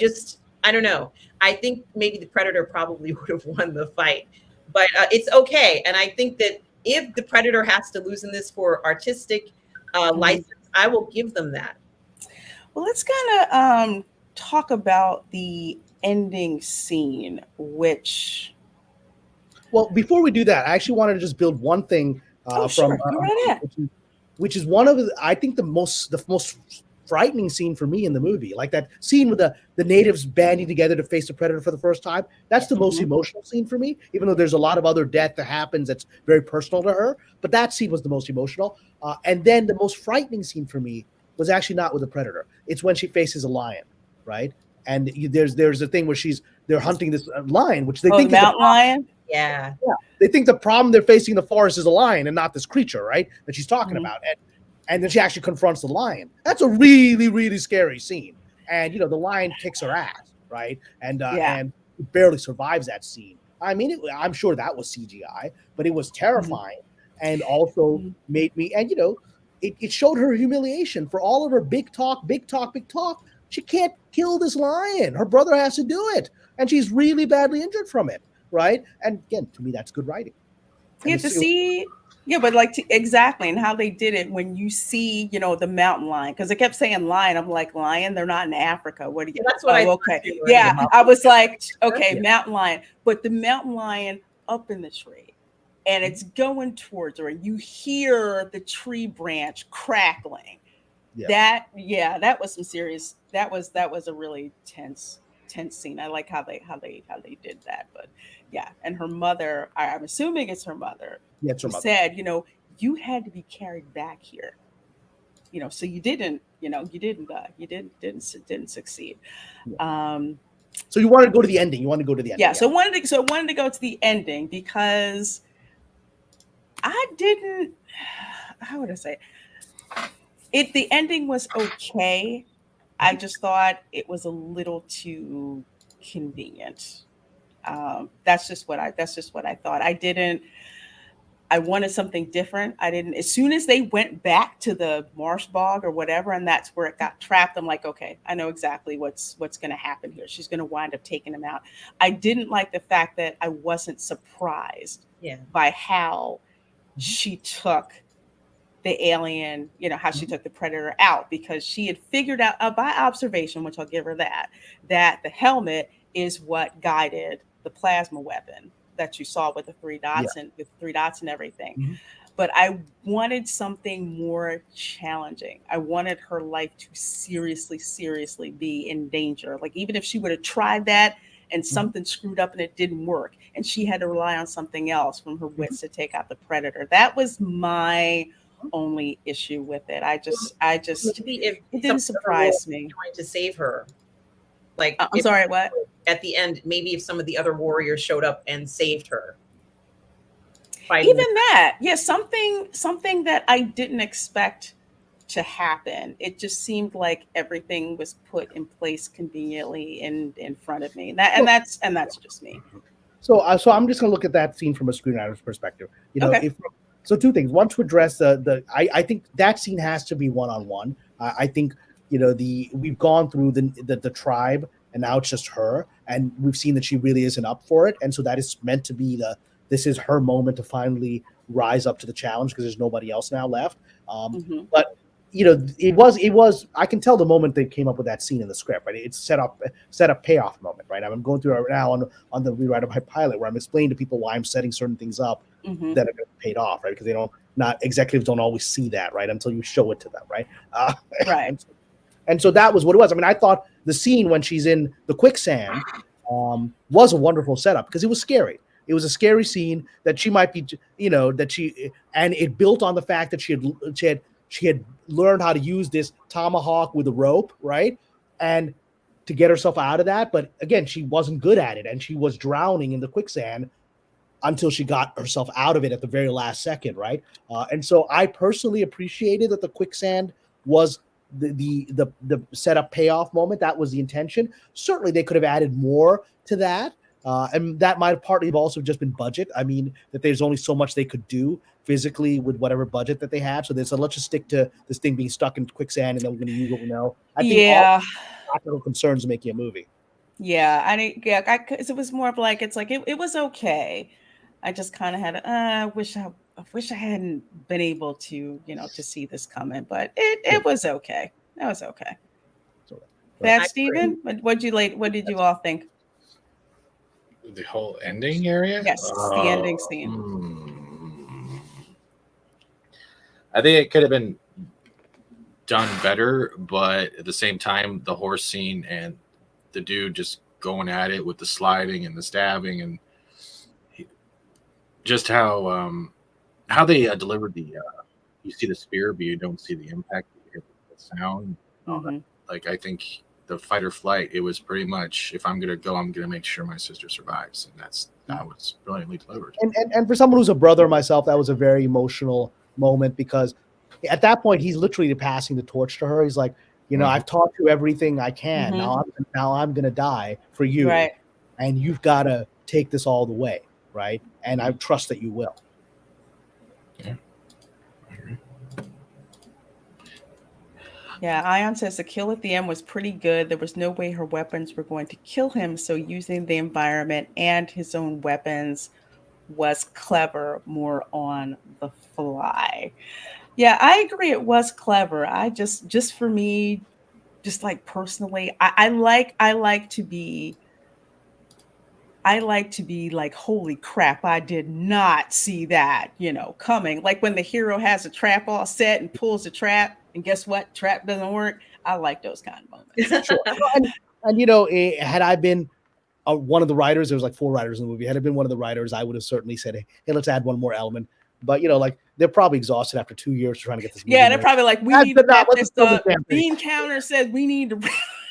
don't know. I think maybe the Predator probably would have won the fight, but it's okay. And I think that if the Predator has to lose in this for artistic license, I will give them that. Well, let's kind of talk about the ending scene, which. Well, before we do that, I actually wanted to just build one thing Sure. Go right ahead. which is one of I think the most frightening scene for me in the movie. Like that scene with the natives banding together to face the Predator for the first time. That's the most emotional scene for me, even though there's a lot of other death that happens that's very personal to her. But that scene was the most emotional. And then the most frightening scene for me was actually not with the Predator. It's when she faces a lion, right? And there's a thing where they're hunting this lion, which they think the mountain lion. Yeah. They think the problem they're facing in the forest is a lion and not this creature, right? That she's talking about. And then she actually confronts the lion. That's a really, really scary scene. And, you know, the lion kicks her ass, right? And barely survives that scene. I mean, I'm sure that was CGI, but it was terrifying and also made me, and, you know, it showed her humiliation for all of her big talk. She can't kill this lion. Her brother has to do it. And she's really badly injured from it, right? And again, to me, that's good writing. Yeah, but exactly, and how they did it when you see, you know, the mountain lion, because I kept saying lion. I'm like, lion? They're not in Africa. What do you? That's what I okay. Yeah, I was like, okay, mountain lion, but the mountain lion up in the tree, and it's going towards her, and you hear the tree branch crackling. Yeah. That was some serious. That was a really tense scene. I like how they did that, but yeah, and her mother. I'm assuming it's her mother. Yeah, it's her mother. Said, you know, you had to be carried back here, you know, so you didn't succeed. Yeah. So you wanted to go to the ending. Yeah. So I wanted to go to the ending because I didn't. How would I say it? The ending was okay. I just thought it was a little too convenient. That's just what I thought. I wanted something different. As soon as they went back to the marsh bog or whatever, and that's where it got trapped, I'm like, okay, I know exactly what's going to happen here. She's going to wind up taking him out. I didn't like the fact that I wasn't surprised by how she took the alien, you know, how she took the Predator out, because she had figured out by observation, which I'll give her that the helmet is what guided the plasma weapon that you saw with the three dots and everything. But I wanted something more challenging. I wanted her life to seriously be in danger. Like, even if she would have tried that and something screwed up and it didn't work, and she had to rely on something else from her wits to take out the Predator. That was my only issue with it. I just it didn't surprise me. Trying to save her. Like, I'm sorry, what? At the end, maybe if some of the other warriors showed up and saved her. Even that, something that I didn't expect to happen. It just seemed like everything was put in place conveniently in front of me. That's just me. So I'm just gonna look at that scene from a screenwriter's perspective. You know, so two things. One, to address I think that scene has to be one-on-one. I think, you know, we've gone through the tribe, and now it's just her, and we've seen that she really isn't up for it, and so that is meant to be this is her moment to finally rise up to the challenge, because there's nobody else now left. But you know, it was I can tell the moment they came up with that scene in the script, right? It's set up payoff moment, right? I'm going through it right now on the rewrite of my pilot, where I'm explaining to people why I'm setting certain things up that are going to be paid off, right? Because executives don't always see that, right, until you show it to them, right? Right. And so that was what it was. I mean, I thought the scene when she's in the quicksand was a wonderful setup, because it was scary. It was a scary scene that she might be, you know, and it built on the fact that she had learned how to use this tomahawk with a rope, right? And to get herself out of that. But again, she wasn't good at it, and she was drowning in the quicksand until she got herself out of it at the very last second, right? And so I personally appreciated that the quicksand was the setup payoff moment. That was the intention. Certainly they could have added more to that. And that might have partly also just been budget. I mean, that there's only so much they could do physically with whatever budget that they have. So they said, let's just stick to this thing being stuck in quicksand, and then we're going to use what we know. I think all practical concerns making a movie. Yeah, because it was more of like, it's like it was okay. I just kind of had I wish I hadn't been able to, to see this coming, but it was okay. That was okay. Bad Steven, what did you all think? The whole ending area? Yes, the ending scene. I think it could have been done better, but at the same time, the horse scene and the dude just going at it with the sliding and the stabbing, and just how they delivered the you see the spear, but you don't see the impact, you hear the sound. Like, I think the fight or flight, it was pretty much, if I'm gonna go, I'm gonna make sure my sister survives, and that was brilliantly delivered. And for someone who's a brother myself, that was a very emotional moment, because at that point he's literally passing the torch to her. He's like, I've taught you everything I can. Now I'm gonna die for you, right? And you've got to take this all the way, right? And I trust that you will. Yeah. Yeah, Ion says the kill at the end was pretty good. There was no way her weapons were going to kill him, so using the environment and his own weapons was clever, more on the fly. Yeah, I agree. It was clever. I just for me, just like personally, I like to be like, holy crap, I did not see that, coming. Like when the hero has a trap all set and pulls the trap, and guess what? Trap doesn't work. I like those kind of moments. Sure. And had I been one of the writers, there was like 4 writers in the movie. Had I been one of the writers, I would have certainly said, hey, let's add one more element. But like, they're probably exhausted after 2 years trying to get this movie. Yeah, they're probably like, we need to wrap this up. Bean Counter says we need to.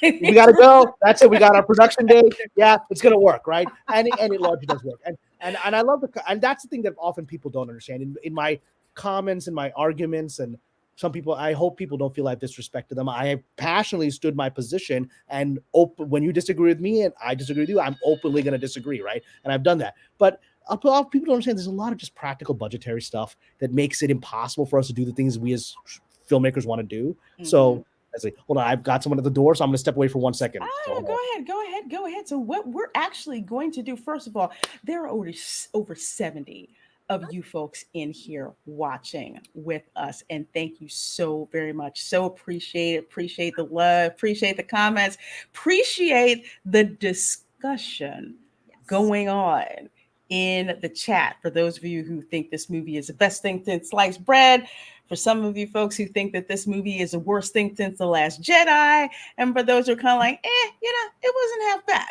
We got to go. That's it. We got our production day. Yeah, it's gonna work, right? And it largely does work. And I love and that's the thing that often people don't understand. In my comments and my arguments, and some people, I hope people don't feel I've disrespected them. I have passionately stood my position, and when you disagree with me and I disagree with you, I'm openly going to disagree, right? And I've done that. But people don't understand there's a lot of just practical budgetary stuff that makes it impossible for us to do the things we as filmmakers want to do. So I say, hold on, I've got someone at the door, so I'm going to step away for 1 second. Go ahead. So what we're actually going to do, first of all, there are over 70 of you folks in here watching with us, and thank you so very much. So appreciate the love, appreciate the comments, appreciate the discussion going on in the chat. For those of you who think this movie is the best thing since sliced bread, for some of you folks who think that this movie is the worst thing since The Last Jedi, and for those who are kind of like, it wasn't half bad,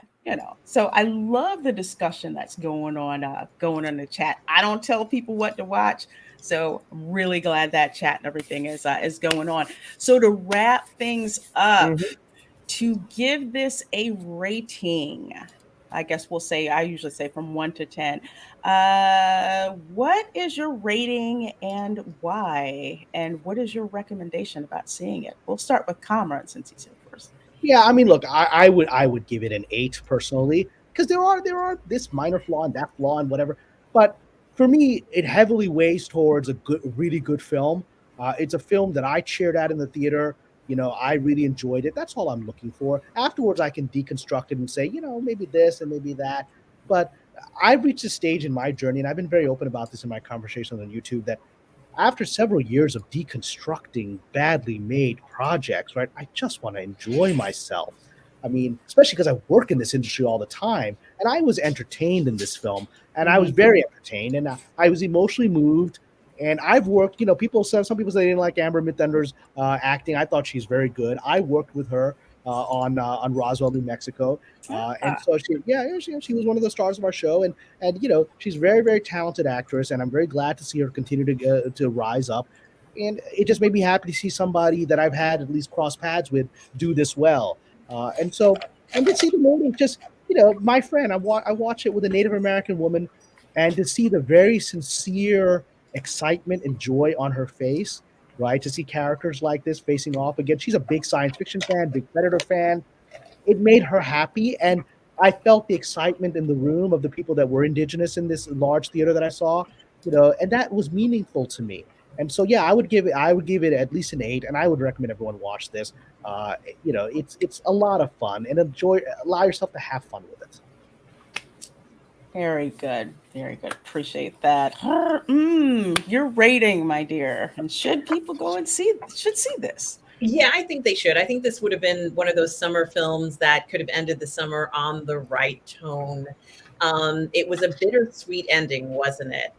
So I love the discussion that's going on in the chat. I don't tell people what to watch, so I'm really glad that chat and everything is going on. So to wrap things up, to give this a rating, I guess I usually say from 1 to 10. What is your rating and why? And what is your recommendation about seeing it? We'll start with Kamran since he's here first. Yeah, I mean, look, I would give it an 8 personally, because there are this minor flaw and that flaw and whatever. But for me, it heavily weighs towards a really good film. It's a film that I cheered at in the theater. I really enjoyed it. That's all I'm looking for. Afterwards, I can deconstruct it and say, maybe this and maybe that. But I've reached a stage in my journey, and I've been very open about this in my conversations on YouTube, that after several years of deconstructing badly made projects, right, I just want to enjoy myself. I mean, especially because I work in this industry all the time, and I was entertained in this film, and I was very entertained, and I was emotionally moved. And I've worked, some people say they didn't like Amber Midthunder's acting. I thought she's very good. I worked with her on Roswell, New Mexico, and so she was one of the stars of our show. And she's a very, very talented actress, and I'm very glad to see her continue to rise up. And it just made me happy to see somebody that I've had at least cross paths with do this well. And to see the movie, just my friend, I watch it with a Native American woman, and to see the very sincere excitement and joy on her face, right? To see characters like this facing off again. She's a big science fiction fan, big Predator fan. It made her happy. And I felt the excitement in the room of the people that were indigenous in this large theater that I saw. and that was meaningful to me. And so, yeah, I would give it at least an 8, and I would recommend everyone watch this. It's a lot of fun, and allow yourself to have fun with it. Very good. Very good. Appreciate that. Your rating, my dear. And should people go and see this? Yeah, I think they should. I think this would have been one of those summer films that could have ended the summer on the right tone. It was a bittersweet ending, wasn't it?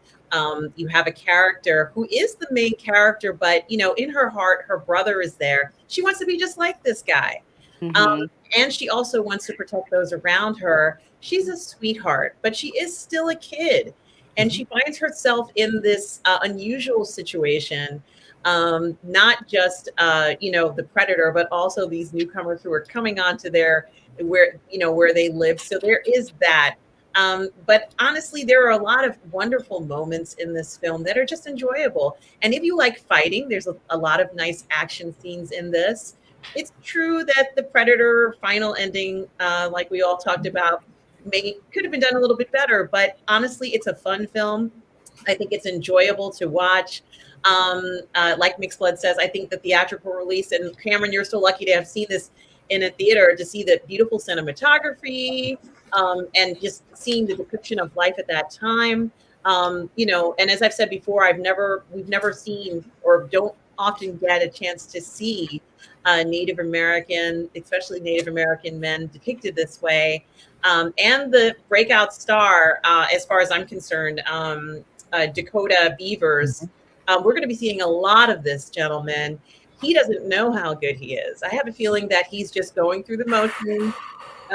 You have a character who is the main character, but in her heart, her brother is there. She wants to be just like this guy. And she also wants to protect those around her. She's a sweetheart, but she is still a kid. And she finds herself in this unusual situation, not just, the predator, but also these newcomers who are coming onto where they live. So there is that. But honestly, there are a lot of wonderful moments in this film that are just enjoyable. And if you like fighting, there's a lot of nice action scenes in this. It's true that the Predator final ending, like we all talked about, could have been done a little bit better. But honestly, it's a fun film. I think it's enjoyable to watch. Like Mixed Blood says, I think the theatrical release, and Cameron, you're so lucky to have seen this in a theater, to see the beautiful cinematography, and just seeing the depiction of life at that time. And as I've said before, we've never seen, or don't often get a chance to see Native American, especially Native American men depicted this way. And the breakout star, as far as I'm concerned, Dakota Beavers, we're going to be seeing a lot of this gentleman. He doesn't know how good he is. I have a feeling that he's just going through the motions.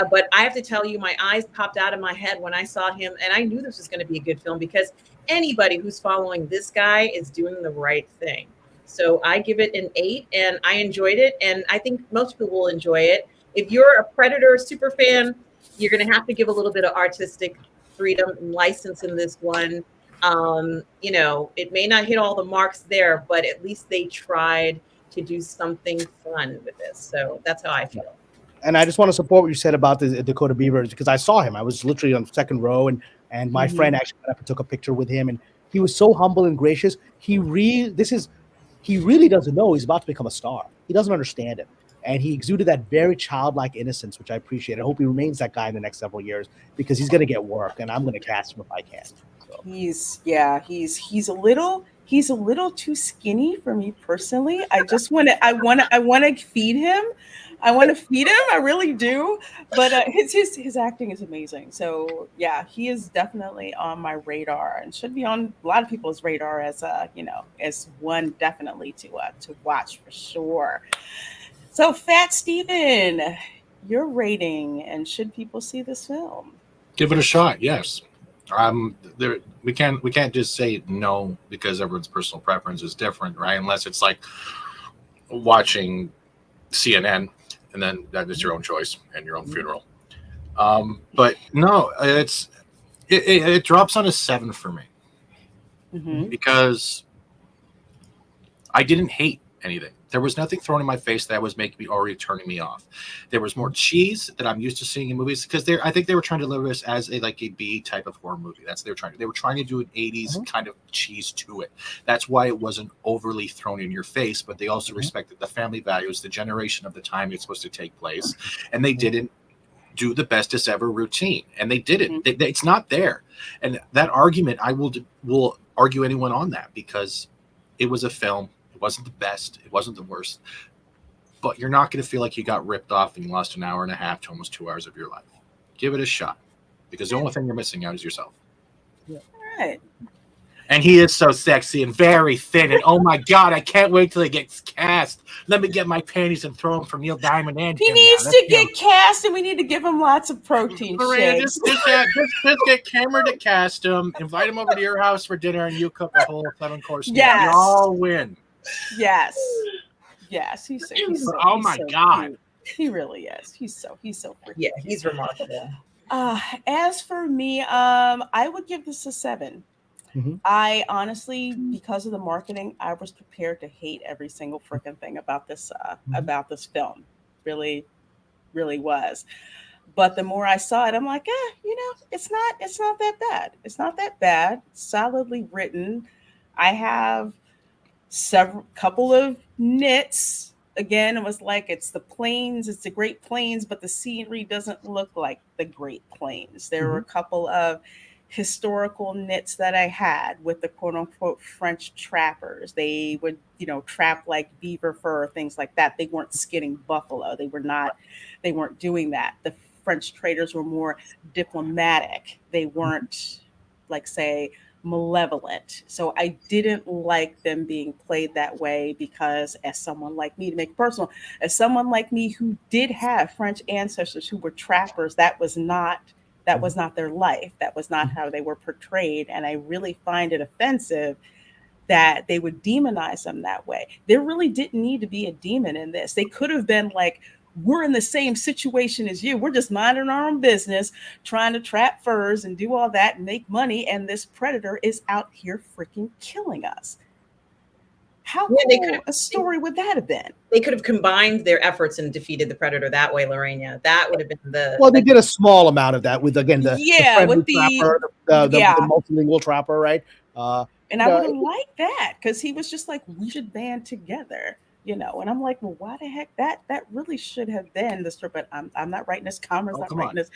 But I have to tell you, my eyes popped out of my head when I saw him, and I knew this was going to be a good film, because anybody who's following this guy is doing the right thing. So I give it an 8, and I enjoyed it, and I think most people will enjoy it. If you're a Predator super fan, you're going to have to give a little bit of artistic freedom and license in this one. It may not hit all the marks there, but at least they tried to do something fun with this. So that's how I feel. And I just want to support what you said about the Dakota Beavers, because I saw him. I was literally on the second row, and my friend actually went up and took a picture with him, and he was so humble and gracious. He really doesn't know he's about to become a star. He doesn't understand it. And he exuded that very childlike innocence, which I appreciate. I hope he remains that guy in the next several years, because he's going to get work, and I'm going to cast him if I can. So. He's a little too skinny for me personally. I want to feed him. I really do. But his acting is amazing. So yeah, he is definitely on my radar, and should be on a lot of people's radar as as one definitely to watch for sure. So Fat Steven, your rating, and should people see this film? Give it a shot. Yes. We can't just say no, because everyone's personal preference is different, right? Unless it's like watching CNN, and then that is your own choice and your own funeral. But no, it drops on a 7 for me, because I didn't hate anything. There was nothing thrown in my face that was making me already turning me off. There was more cheese that I'm used to seeing in movies, because I think they were trying to deliver this as a B type of horror movie. That's what they were trying to. They were trying to do an 80s kind of cheese to it. That's why it wasn't overly thrown in your face, but they also respected the family values, the generation of the time it's supposed to take place, and they didn't do the bestest ever routine, and they didn't. It's not there, and that argument I will argue anyone on that, because it was a film. It wasn't the best. It wasn't the worst. But you're not going to feel like you got ripped off and you lost an hour and a half to almost 2 hours of your life. Give it a shot, because the only thing you're missing out is yourself. Yeah. All right. And he is so sexy and very thin. And oh my God, I can't wait till he gets cast. Let me get my panties and throw him for Neil Diamond. And he needs to get cast, and we need to give him lots of protein shakes. Just get Cameron to cast him, invite him over to your house for dinner, and you cook a whole 7-course meal. Yes. We all win. Yes. He's so oh my God. Cute. He really is. He's so yeah, he's remarkable. As for me, I would give this a 7. I honestly, because of the marketing, I was prepared to hate every single freaking thing about this film. Really, really was. But the more I saw it, I'm like, it's not that bad. It's not that bad. Solidly written. I have several couple of nits. Again, it was like it's the plains, it's the Great Plains, but the scenery doesn't look like the Great Plains. There were a couple of historical nits that I had with the quote unquote French trappers. They would, trap like beaver fur, things like that. They weren't skinning buffalo. They weren't doing that. The French traders were more diplomatic. They weren't like say malevolent. So I didn't like them being played that way because as someone like me, to make it personal, as someone like me who did have French ancestors who were trappers, that was not their life. That was not how they were portrayed. And I really find it offensive that they would demonize them that way. There really didn't need to be a demon in this. They could have been like, we're in the same situation as you. We're just minding our own business, trying to trap furs and do all that and make money. And this predator is out here freaking killing us. How cool a story would that have been? They could have combined their efforts and defeated the predator that way, Lorena. That would have been the. Well, they did a small amount of that with, again, the multilingual trapper, right? And I would have liked that because he was just like, we should band together. And I'm like, well, why the heck that really should have been the story, but I'm not writing this. Kamran's not writing this.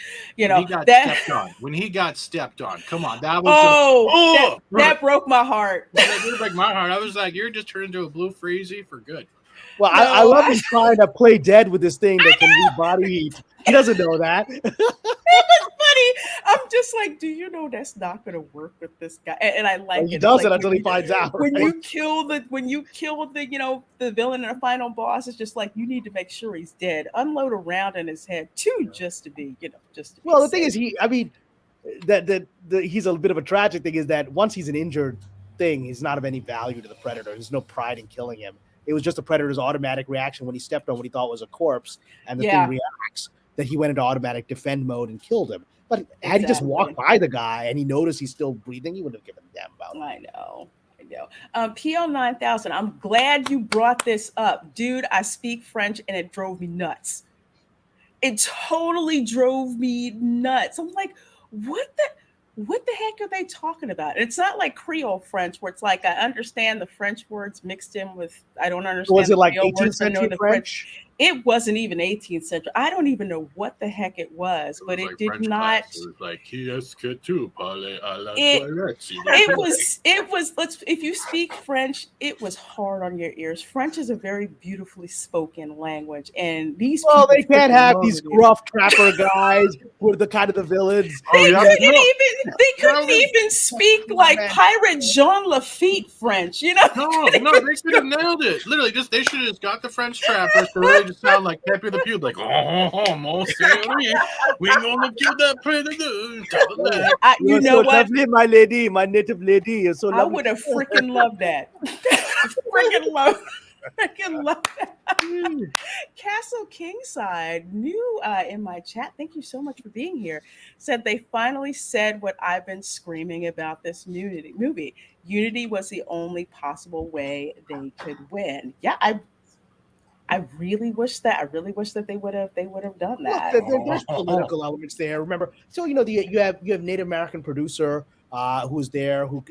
When he got stepped on, come on, that was that broke my heart. It broke my heart. I was like, you're just turned into a blue freezy for good. Well, no, I love him trying to play dead with this thing that can do body heat. He doesn't know that. It was funny. I'm just like, do you know that's not going to work with this guy? And I like he does it until he finds out. When you kill the the villain and the final boss, it's just like you need to make sure he's dead. Unload a round in his head too, just to be safe. The thing is, he's a bit of a tragic thing is that once he's an injured thing, he's not of any value to the predator. There's no pride in killing him. It was just the predator's automatic reaction when he stepped on what he thought was a corpse, and the thing reacts, that he went into automatic defend mode and killed him. But had he just walked by the guy and he noticed he's still breathing, he wouldn't have given a damn about it. I know. PL 9000, I'm glad you brought this up. Dude, I speak French and it drove me nuts. It totally drove me nuts. I'm like, what the heck are they talking about? It's not like Creole French where it's like I understand the French words mixed in with I don't understand. Was it like 18th century French? It wasn't even 18th century. I don't even know what the heck it was, but it did French not. Class. It was like it was. If you speak French, it was hard on your ears. French is a very beautifully spoken language, and these. Well, they can't have these gruff trapper guys who are the kind of the villains. They couldn't even speak like Pirate Jean Lafitte French. No, they should have nailed it. Literally, they should have just got the French trappers to really just sound like Pepe the Pew, like mon chéri, we gonna kill that predator. You know what? Lovely, my lady, my native lady. You're so lovely. I would have freaking loved that. freaking love that. Castle Kingside, new in my chat. Thank you so much for being here. Said they finally said what I've been screaming about this movie. Unity was the only possible way they could win. Yeah, I really wish that they would have done that. There's political elements there. Remember, so you have Native American producer who's there who.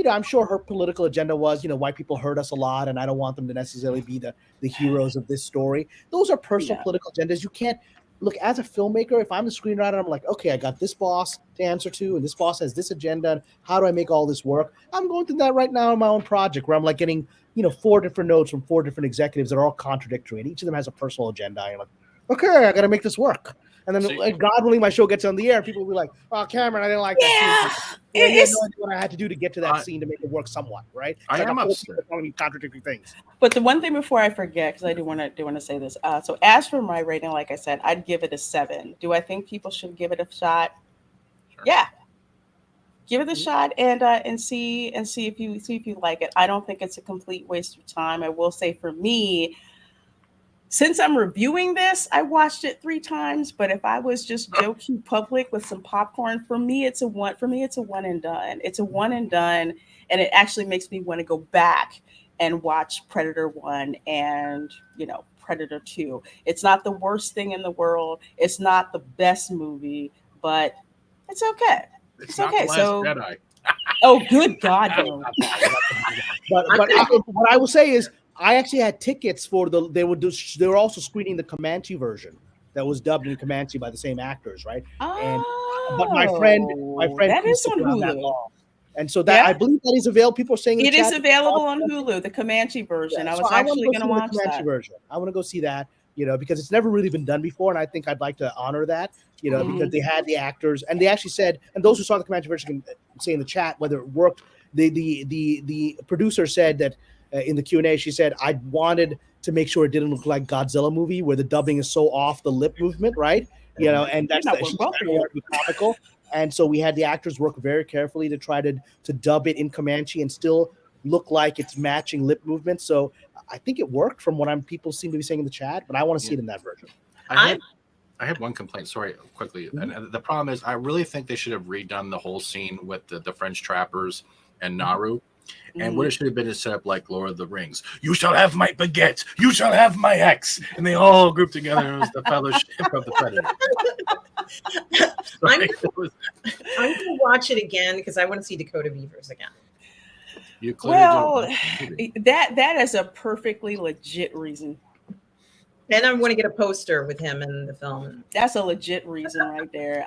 I'm sure her political agenda was, white people hurt us a lot, and I don't want them to necessarily be the heroes of this story. Those are personal political agendas. You can't look as a filmmaker. If I'm the screenwriter, I'm like, okay, I got this boss to answer to, and this boss has this agenda. How do I make all this work? I'm going through that right now in my own project, where I'm like getting 4 different notes from 4 different executives that are all contradictory, and each of them has a personal agenda. And you're like, okay, I got to make this work. And then, God willing, my show gets on the air. People will be like, "Oh, Cameron, I didn't like that scene." You had no idea what I had to do to get to that scene to make it work somewhat, right? I am upset. Telling me contradictory things. But the one thing before I forget, because I do want to say this. So as for my rating, like I said, I'd give it a 7. Do I think people should give it a shot? Sure. Yeah, give it a shot and see if you like it. I don't think it's a complete waste of time. I will say for me, since I'm reviewing this, I watched it 3 times. But if I was just joking public with some popcorn, for me it's a one and done. It's a one and done, and it actually makes me want to go back and watch Predator 1 and, Predator 2. It's not the worst thing in the world. It's not the best movie, but it's okay. It's It's not okay. the Last So, Jedi. oh, good God, no. But what I will say is, I actually had tickets for they were also screening the Comanche version that was dubbed in Comanche by the same actors, right? And but my friend That couldn't is stick on around that Hulu. long. And so that Yeah, I believe that is available. People are saying in the it is chat, available on Hulu, the Comanche version. yeah, I so was I want to actually go going to see the watch Comanche that. version. I want to go see that, because it's never really been done before, and I think I'd like to honor that, because they had the actors, and they actually said, and those who saw the Comanche version can say in the chat whether it worked. The producer said that in the Q&A, she said, I wanted to make sure it didn't look like Godzilla movie where the dubbing is so off the lip movement, right? And that's Not she's both trying of to you. work with comical. And so we had the actors work very carefully to try to dub it in Comanche and still look like it's matching lip movements. So I think it worked from what people seem to be saying in the chat, but I want to see it in that version. I had one complaint. Sorry, quickly. And the problem is, I really think they should have redone the whole scene with the French trappers and Naru. And what it should have been is set up like Lord of the Rings. You shall have my baguette. You shall have my axe. And they all grouped together. And it was the Fellowship of the Predator. I'm going to watch it again because I want to see Dakota Beavers again. You clearly that is a perfectly legit reason. And I want to get a poster with him in the film. That's a legit reason right there.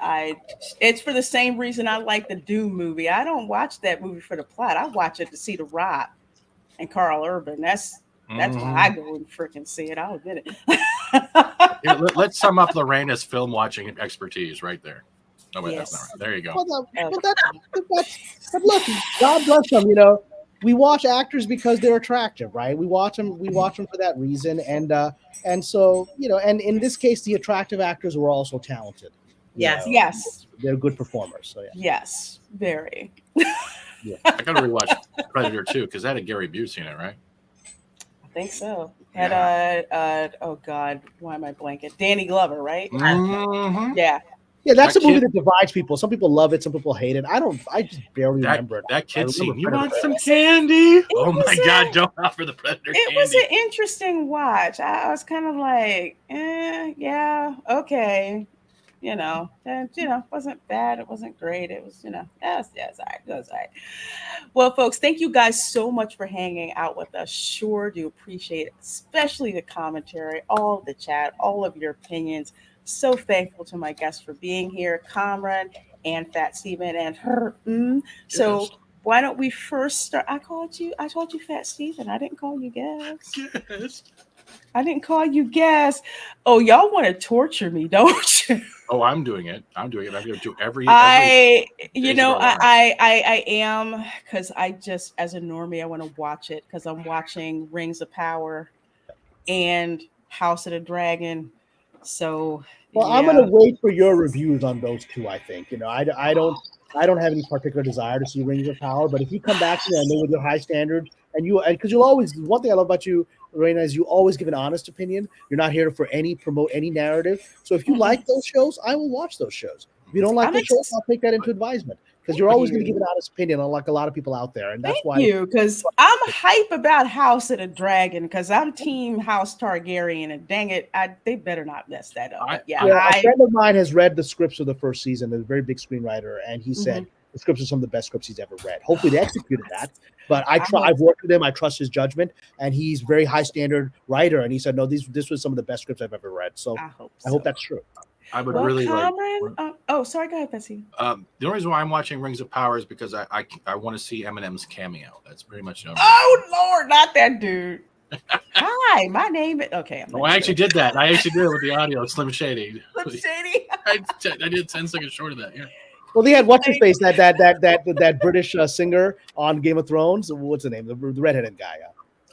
It's for the same reason I like the Doom movie. I don't watch that movie for the plot. I watch it to see The Rock and Carl Urban. That's why I go and freaking see it. I'll admit it. Let's sum up Reina's film watching expertise right there. No, wait, Yes. that's not right. There you go. But look, God bless them. We watch actors because they're attractive, right? We watch them for that reason, and so and in this case, the attractive actors were also talented. Yes. Yes. They're good performers. So yeah. Yes, very. Yeah. I gotta rewatch Predator 2 because that had Gary Busey in it, right? I think so. Had oh God, why am I blanking? Danny Glover, right? Mm-hmm. Yeah. Yeah, that's That a movie kid- that divides people. Some people love it, some people hate it. I just barely remember it. That kid I scene. You remember want Predator. some candy? Oh was my God! Don't offer the Predator It candy. was an interesting watch. I was kind of like, yeah, okay. And wasn't bad. It wasn't great. It was, yes, all right. It was all right. Well, folks, thank you guys so much for hanging out with us. Sure do appreciate it, especially the commentary, all the chat, all of your opinions. So thankful to my guests for being here, Kamran and Fat Steven and her. So Yes. why don't we first start? I told you Fat Steven. I didn't call you guest. Yes. I didn't call you guest. Oh, y'all want to torture me, don't you? Oh, I'm doing it. I'm going to do every. I days of our lives. I am, because I just, as a normie, I want to watch it because I'm watching Rings of Power and House of the Dragon. So Well, yeah. I'm gonna wait for your reviews on those two. I think I don't have any particular desire to see Rings of Power, but if you come back to me, I know with your high standard, and because you'll always, one thing I love about you, Reina, is you always give an honest opinion. You're not here for promote any narrative. So if you like those shows, I will watch those shows. If you don't like those shows, I'll take that into advisement. Because you're always going to give an honest opinion, unlike a lot of people out there, and that's why. Thank you, because I'm hype about House of the Dragon, because I'm Team House Targaryen, and dang it, they better not mess that up. But a friend of mine has read the scripts of the first season. They're a very big screenwriter, and he said the scripts are some of the best scripts he's ever read. Hopefully, they executed that. But I've worked with him. I trust his judgment, and he's very high standard writer. And he said, no, this was some of the best scripts I've ever read. So I hope that's true. I would really Kamran, sorry, go ahead, Bessie. The only reason why I'm watching Rings of Power is because I want to see Eminem's cameo. That's pretty much it. Oh Lord, not that dude. Hi, my name is okay. I actually did that. I actually did it with the audio. Slim Shady. Slim Shady. I did 10 seconds short of that. Yeah. Well, they had what's his face, that British singer on Game of Thrones. What's the name? The redheaded guy.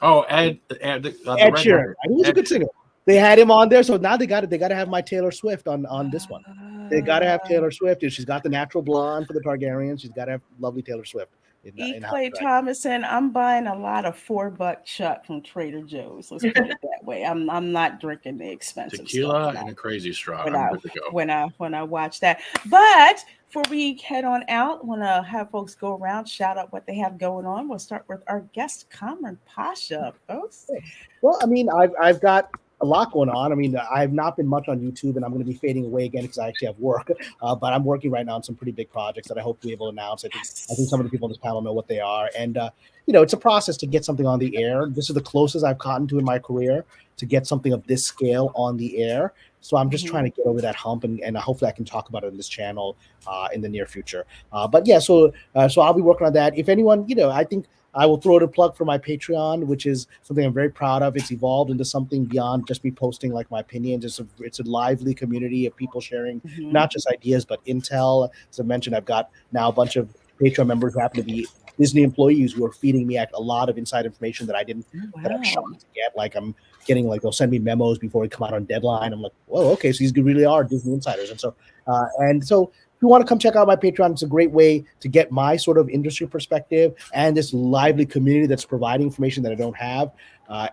Oh, Ed Sheeran. He was a good singer. They had him on there, so now they got to have my Taylor Swift on this one. They got to have Taylor Swift. She's got the natural blonde for the Targaryens. She's got to have lovely Taylor Swift. E. how Clay to Thomason, I'm buying a lot of $4 Chuck from Trader Joe's. Let's put it that way. I'm not drinking the expensive Tequila stuff and a crazy straw. when I'm I good to go. when I watch that. But before we head on out, want to have folks go around, shout out what they have going on. We'll start with our guest, Kamran Pasha, folks. Well, I mean, I've got a lot going on. I mean, I've not been much on YouTube, and I'm going to be fading away again because I actually have work. But I'm working right now on some pretty big projects that I hope to be able to announce. I think some of the people on this panel know what they are, and it's a process to get something on the air. This is the closest I've gotten to in my career to get something of this scale on the air. So I'm just trying to get over that hump, and hopefully I can talk about it on this channel in the near future. But yeah, so I'll be working on that. If anyone, I think I will throw out a plug for my Patreon, which is something I'm very proud of. It's evolved into something beyond just me posting like my opinions. It's a lively community of people sharing not just ideas but intel. As I mentioned, I've got now a bunch of Patreon members who happen to be Disney employees who are feeding me a lot of inside information that I didn't that I'm shocked to get. Like I'm getting they'll send me memos before we come out on deadline. I'm like, whoa, okay, so these really are Disney insiders, and so. If you want to come check out my Patreon, it's a great way to get my sort of industry perspective and this lively community that's providing information that I don't have.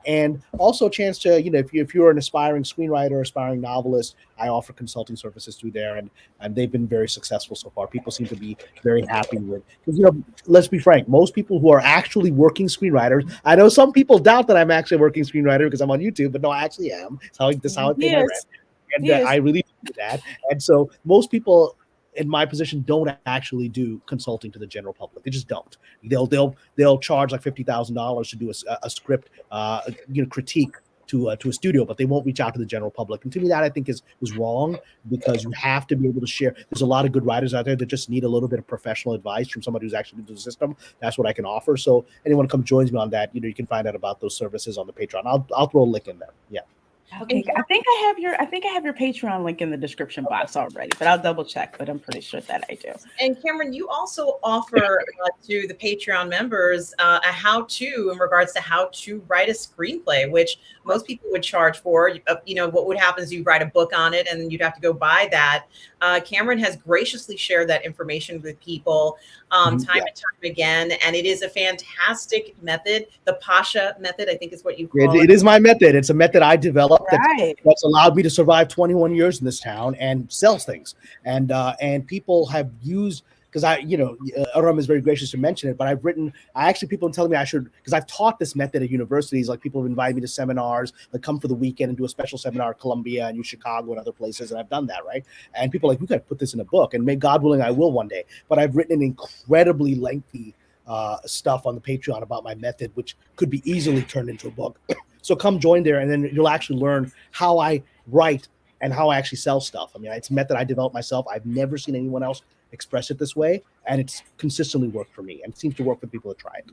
And also a chance to, if you're an aspiring screenwriter, aspiring novelist, I offer consulting services through there, and they've been very successful so far. People seem to be very happy with, because, let's be frank, most people who are actually working screenwriters, I know some people doubt that I'm actually a working screenwriter because I'm on YouTube, but no, I actually am. That's how I pay my rent. And I really do that. And so most people in my position don't actually do consulting to the general public. They just don't. They'll charge like $50,000 to do a script, critique to a studio, but they won't reach out to the general public. And to me, that I think is wrong, because you have to be able to share. There's a lot of good writers out there that just need a little bit of professional advice from somebody who's actually into the system. That's what I can offer. So anyone come joins me on that, you can find out about those services on the Patreon. I'll throw a link in there. Yeah. Okay, I think I have your Patreon link in the description box already, but I'll double check. But I'm pretty sure that I do. And Kamran, you also offer to the Patreon members a how-to in regards to how to write a screenplay, which most people would charge for. What would happen is you write a book on it, and you'd have to go buy that. Kamran has graciously shared that information with people time and time again, and it is a fantastic method. The Pasha method, I think, is what you call it. It is my method. It's a method I developed that's allowed me to survive 21 years in this town and sells things. And people have used, because Aram is very gracious to mention it, but people are telling me I should, because I've taught this method at universities. Like people have invited me to seminars, like come for the weekend and do a special seminar at Columbia and Chicago and other places. And I've done that, right? And people are like, we got to put this in a book, and may God willing, I will one day. But I've written an incredibly lengthy stuff on the Patreon about my method, which could be easily turned into a book. So come join there, and then you'll actually learn how I write and how I actually sell stuff. I mean, it's a method I developed myself. I've never seen anyone else express it this way, and it's consistently worked for me, and it seems to work for people that try it.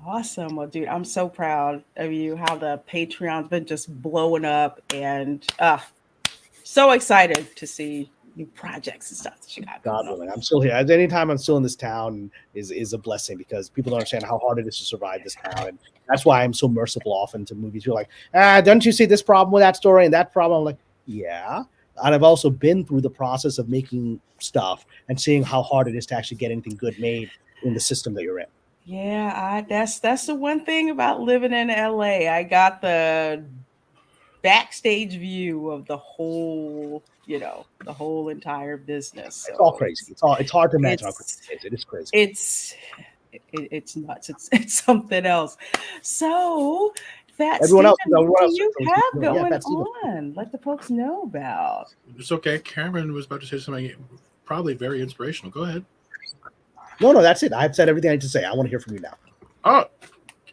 Awesome. Well, dude, I'm so proud of you, how the Patreon's been just blowing up, and so excited to see new projects and stuff that you got. God willing, I'm still here. Anytime I'm still in this town is a blessing, because people don't understand how hard it is to survive this town. And that's why I'm so merciful often to movies. You're like, don't you see this problem with that story and that problem? I'm like, yeah. And I've also been through the process of making stuff and seeing how hard it is to actually get anything good made in the system that you're in. Yeah, that's the one thing about living in LA. I got the backstage view of the whole, the whole entire business. So it's all crazy. It's hard to imagine how crazy it is. It is crazy. It's nuts. It's something else. So everyone else, what do you have going on? Let the folks know about. It's okay. Kamran was about to say something probably very inspirational. Go ahead. No, that's it. I've said everything I need to say. I want to hear from you now. Oh,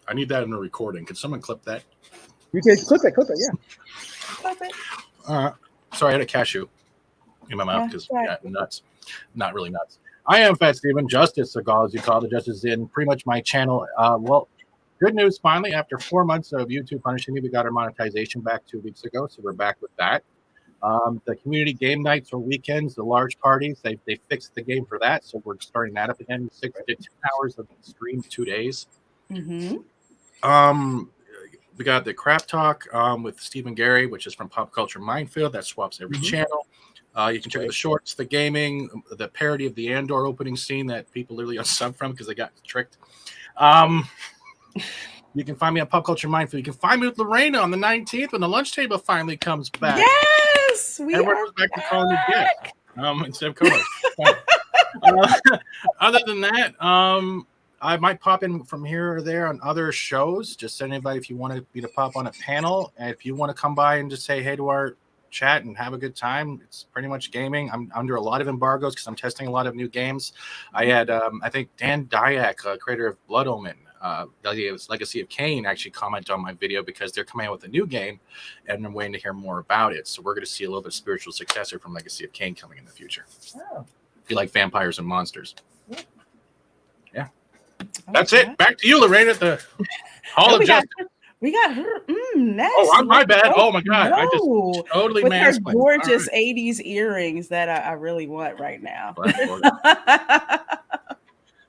I need that in a recording. Could someone clip that? You can clip it, yeah. Clip it. Sorry, I had a cashew in my mouth because nuts. Not really nuts. I am Fat Steven, Justice Segal, as you call it. Justice is in pretty much my channel. Well, good news, finally, after 4 months of YouTube punishing me, we got our monetization back 2 weeks ago, so we're back with that. The community game nights or weekends, the large parties, they fixed the game for that, so we're starting that up again. 6 to 10 hours of stream, 2 days. Mm-hmm. We got the Crap Talk with Stephen Gary, which is from Pop Culture Minefield. That swaps every channel. You can check out the shorts, the gaming, the parody of the Andor opening scene that people literally unsub from because they got tricked. You can find me on Pop Culture Mindful. You can find me with Reina on the 19th when the lunch table finally comes back. Yes, everyone goes back to calling me Dick instead of co-host. Other than that, I might pop in from here or there on other shows. Just send anybody if you want me to pop on a panel. And if you want to come by and just say hey to our chat and have a good time, it's pretty much gaming. I'm under a lot of embargoes because I'm testing a lot of new games. I had, I think Dan Dyack, creator of Blood Omen, Legacy of Kain, actually commented on my video because they're coming out with a new game and I'm waiting to hear more about it. So we're going to see a little bit of spiritual successor from Legacy of Kain coming in the future. Oh. If you like vampires and monsters. Yeah. That's Okay. it. Back to you, Lorraine, at the Hall of Justice. We got her. Next. Oh, my bad. Oh, my God. No. I just totally with her mansplained. gorgeous 80s earrings that I really want right now.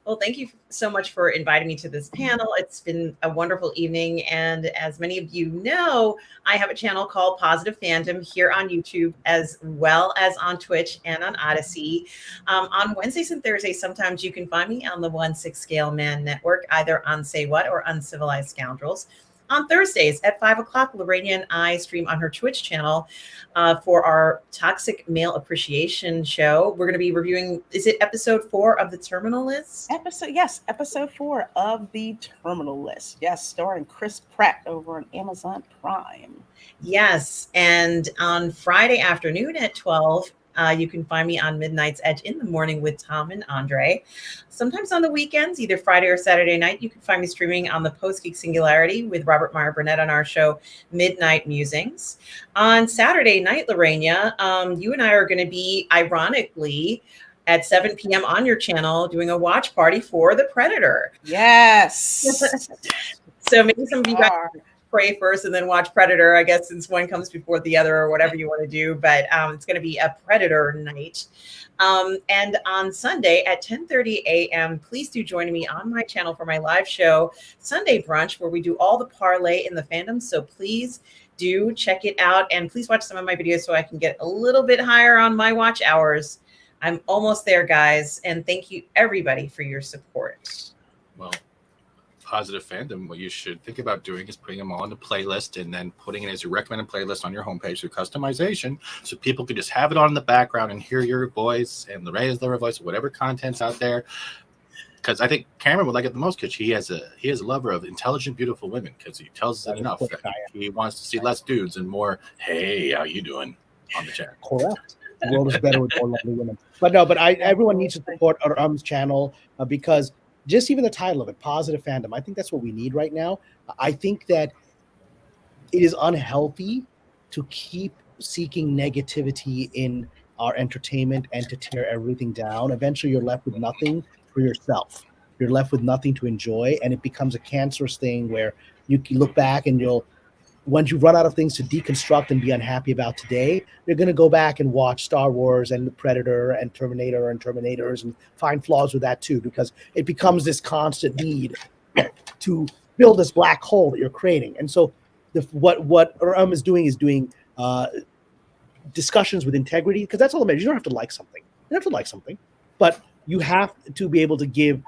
Well, thank you so much for inviting me to this panel. It's been a wonderful evening. And as many of you know, I have a channel called Positive Fandom here on YouTube, as well as on Twitch and on Odyssey. On Wednesdays and Thursdays, sometimes you can find me on the 1/6 Scale Man Network, either on Say What or Uncivilized Scoundrels. On Thursdays at 5 o'clock, Lorraine and I stream on her Twitch channel for our Toxic Male Appreciation show. We're going to be reviewing, is it episode 4 of The Terminal List? Episode 4 of The Terminal List. Yes, starring Chris Pratt over on Amazon Prime. Yes, and on Friday afternoon at 12, you can find me on Midnight's Edge in the morning with Tom and Andre. Sometimes on the weekends, either Friday or Saturday night, you can find me streaming on the Post Geek Singularity with Robert Meyer Burnett on our show, Midnight Musings. On Saturday night, Lorena, you and I are going to be, ironically, at 7 p.m. on your channel doing a watch party for The Predator. Yes. So maybe some of you guys pray first and then watch Predator, I guess, since one comes before the other or whatever you want to do. But it's going to be a Predator night. And on Sunday at 10:30 a.m., please do join me on my channel for my live show, Sunday Brunch, where we do all the parlay in the fandom. So please do check it out. And please watch some of my videos so I can get a little bit higher on my watch hours. I'm almost there, guys. And thank you, everybody, for your support. Well, Positive Fandom, what you should think about doing is putting them all in a playlist and then putting it as your recommended playlist on your homepage through customization, so people could just have it on in the background and hear your voice and Lorraine's lower voice, whatever content's out there. Because I think Cameron would like it the most because he is a lover of intelligent, beautiful women, because he tells us enough that he wants to see less dudes and more, hey, how you doing on the chat. Correct. The world is better with more lovely women. But everyone needs to support our channel because just even the title of it, Positive Fandom, I think that's what we need right now. I think that it is unhealthy to keep seeking negativity in our entertainment and to tear everything down. Eventually, you're left with nothing for yourself. You're left with nothing to enjoy, and it becomes a cancerous thing where you can look back and once you run out of things to deconstruct and be unhappy about today, you're going to go back and watch Star Wars and The Predator and Terminator and Terminators and find flaws with that too, because it becomes this constant need to fill this black hole that you're creating. And so what is doing discussions with integrity, because that's all that matters. You don't have to like something. You don't have to like something, but you have to be able to give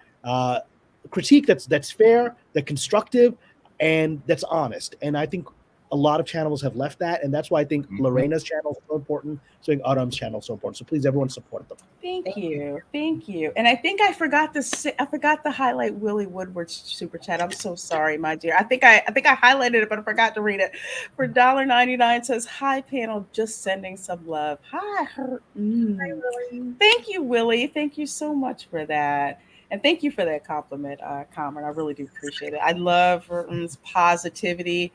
critique that's fair, that's constructive, and that's honest. And I think a lot of channels have left that, and that's why I think Lorena's channel is so important. So I think Autumn's channel is so important. So please, everyone, support them. Thank you. And I think I forgot to highlight Willie Woodward's super chat. I'm so sorry, my dear. I think I highlighted it, but I forgot to read it. For $1.99 says, "Hi panel, just sending some love." Hi, Hi, Willie. Thank you, Willie. Thank you so much for that. And thank you for that compliment, Kamran. I really do appreciate it. I love Hurton's positivity.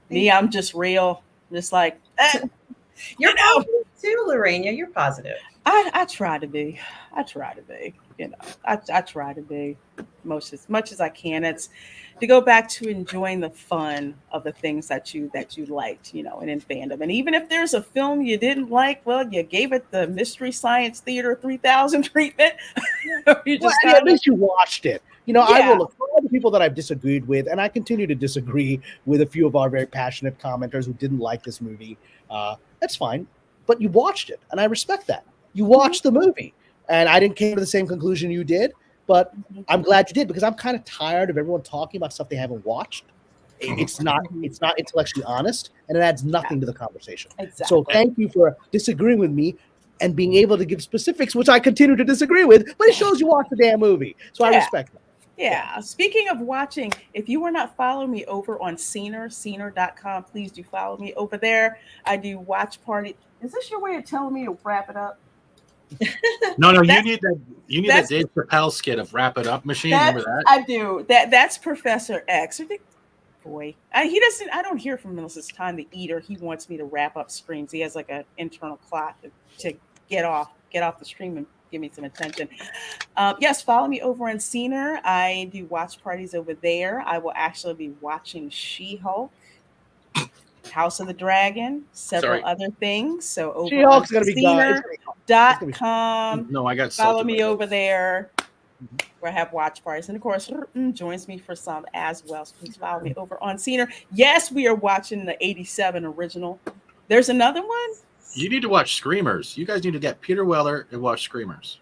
Me, I'm just real. Just like, You're positive too, Lorena. You're positive. I try to be. I try to be. I try to be as much as I can. It's to go back to enjoying the fun of the things that you liked, and in fandom. And even if there's a film you didn't like, well, you gave it the Mystery Science Theater 3000 treatment. At least you watched it. I will look for all the people that I've disagreed with, and I continue to disagree with a few of our very passionate commenters who didn't like this movie. That's fine. but you watched it, and I respect that. You watched the movie, and I didn't come to the same conclusion you did, but I'm glad you did, because I'm kind of tired of everyone talking about stuff they haven't watched. It's not intellectually honest, and it adds nothing to the conversation. Exactly. So thank you for disagreeing with me and being able to give specifics, which I continue to disagree with, but it shows you watched the damn movie. So I respect that. Yeah. Speaking of watching, if you are not following me over on Scener.com, please do follow me over there. I do watch party. Is this your way of telling me to wrap it up? No, you need that Dave Chappelle skit of wrap it up machine. Remember that? I do. That's Professor X. Boy, he doesn't. I don't hear from him unless it's time to eat, or he wants me to wrap up streams. He has like an internal clock to get off the stream and give me some attention. Yes, follow me over on Scener. I do watch parties over there. I will actually be watching She-Hulk, House of the Dragon, several other things. So over She-Hulk's gonna be Scener.com. No, I got follow me over there. Where I have watch parties, and of course joins me for some as well, so please follow me over on Scener. Yes, we are watching the 87 original. There's another one. You need to watch Screamers. You guys need to get Peter Weller and watch Screamers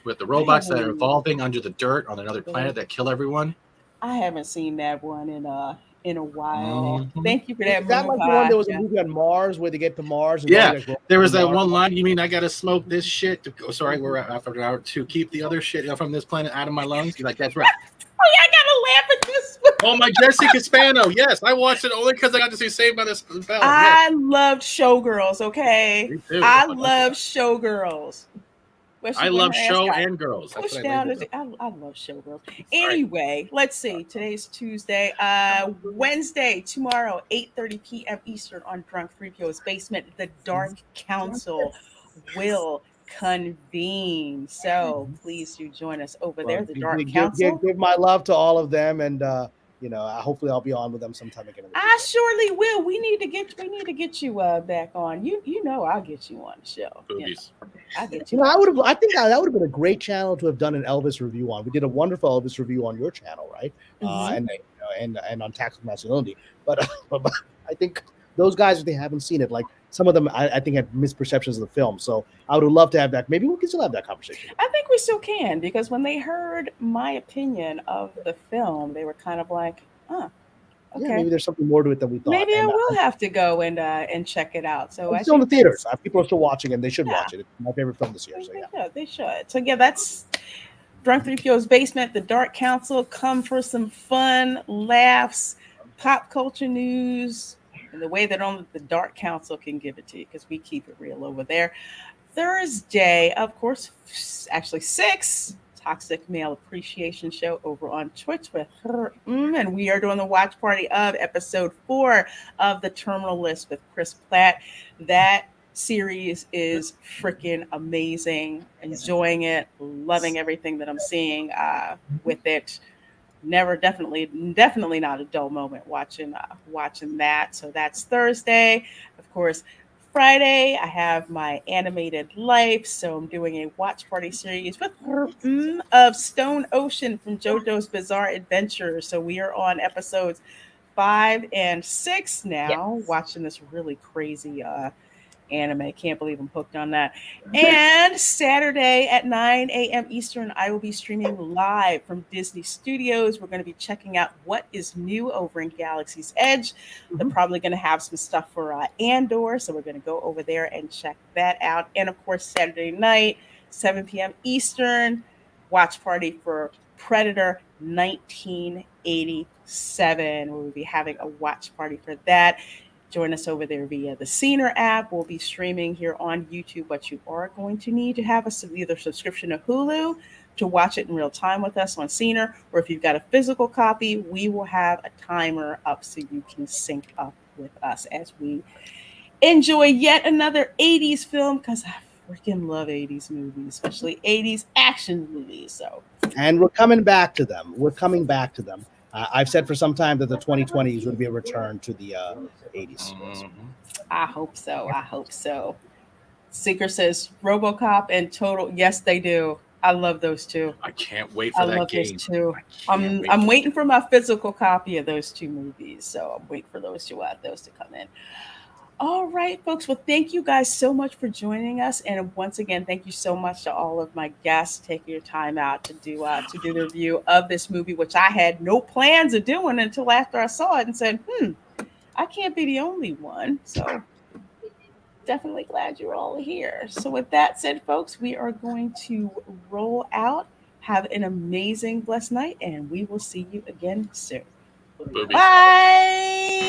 with the robots that are evolving under the dirt on another planet that kill everyone. I haven't seen that one in a while. Thank you for that. Is that like the one that was a movie on Mars where they get to Mars? And there was that one line. You mean I gotta smoke this shit to go? Sorry, we're after an hour to keep the other shit from this planet out of my lungs. You're like, that's right. Oh yeah, I gotta laugh at this one. Oh my, Jessica Spano. Yes, I watched it only because I got to see Saved by the Bell. I loved Showgirls. Okay, I love Showgirls. I love show and girls. Push down. I love Showgirls. Anyway, let's see. Today's Tuesday. Wednesday, tomorrow, 8:30 p.m. Eastern on Drunk Prequel's Basement. The Dark Council will convene. So please do join us over there. The Dark Council. Give my love to all of them, and hopefully I'll be on with them sometime again. I surely will. We need to get you back on. You know I'll get you on the show. I'll get you. I think that would have been a great channel to have done an Elvis review on. We did a wonderful Elvis review on your channel, right? And on Tactical Masculinity. But I think those guys, if they haven't seen it, like some of them, I think had misperceptions of the film. So I would love to have that. Maybe we can still have that conversation. I think we still can, because when they heard my opinion of the film, they were kind of like, okay. Yeah, maybe there's something more to it than we thought. Maybe I will have to go and check it out. So it's still in the theaters. People are still watching, and they should watch it. It's my favorite film this year. So yeah, they should. So yeah, that's Drunk 3PO's Basement, the Dark Council. Come for some fun, laughs, pop culture news, and the way that only the Dark Council can give it to you, because we keep it real over there. Thursday, of course, actually 6, Toxic Male Appreciation Show over on Twitch with her. And we are doing the watch party of episode 4 of The Terminal List with Chris Platt. That series is freaking amazing. Enjoying it, loving everything that I'm seeing with it. Definitely not a dull moment watching that. So that's Thursday. Of course, Friday, I have my animated life. So I'm doing a watch party series with of Stone Ocean from JoJo's Bizarre Adventure. So we are on episodes 5 and 6 now, watching this really crazy anime. Can't believe I'm hooked on that. And Saturday at 9 a.m. Eastern, I will be streaming live from Disney Studios. We're going to be checking out what is new over in Galaxy's Edge. They're probably going to have some stuff for Andor, so we're going to go over there and check that out. And of course, Saturday night, 7 p.m. Eastern, watch party for Predator 1987. We'll be having a watch party for that. Join us over there via the Scener app. We'll be streaming here on YouTube, but you are going to need to have either subscription to Hulu to watch it in real time with us on Scener, or if you've got a physical copy, we will have a timer up so you can sync up with us as we enjoy yet another 80s film, because I freaking love 80s movies, especially 80s action movies. And we're coming back to them. I've said for some time that the 2020s would be a return to the 80s. I hope so. Seeker says RoboCop and Total. Yes, they do. I love those two. I can't wait for that game. Those two. I'm waiting for my physical copy of those two movies, so I'm waiting for those to come in. All right, folks. Well, thank you guys so much for joining us, and once again, thank you so much to all of my guests taking your time out to do the review of this movie, which I had no plans of doing until after I saw it and said, I can't be the only one. So definitely glad you're all here. So with that said, folks, we are going to roll out. Have an amazing, blessed night, and we will see you again soon. Boobies. Bye.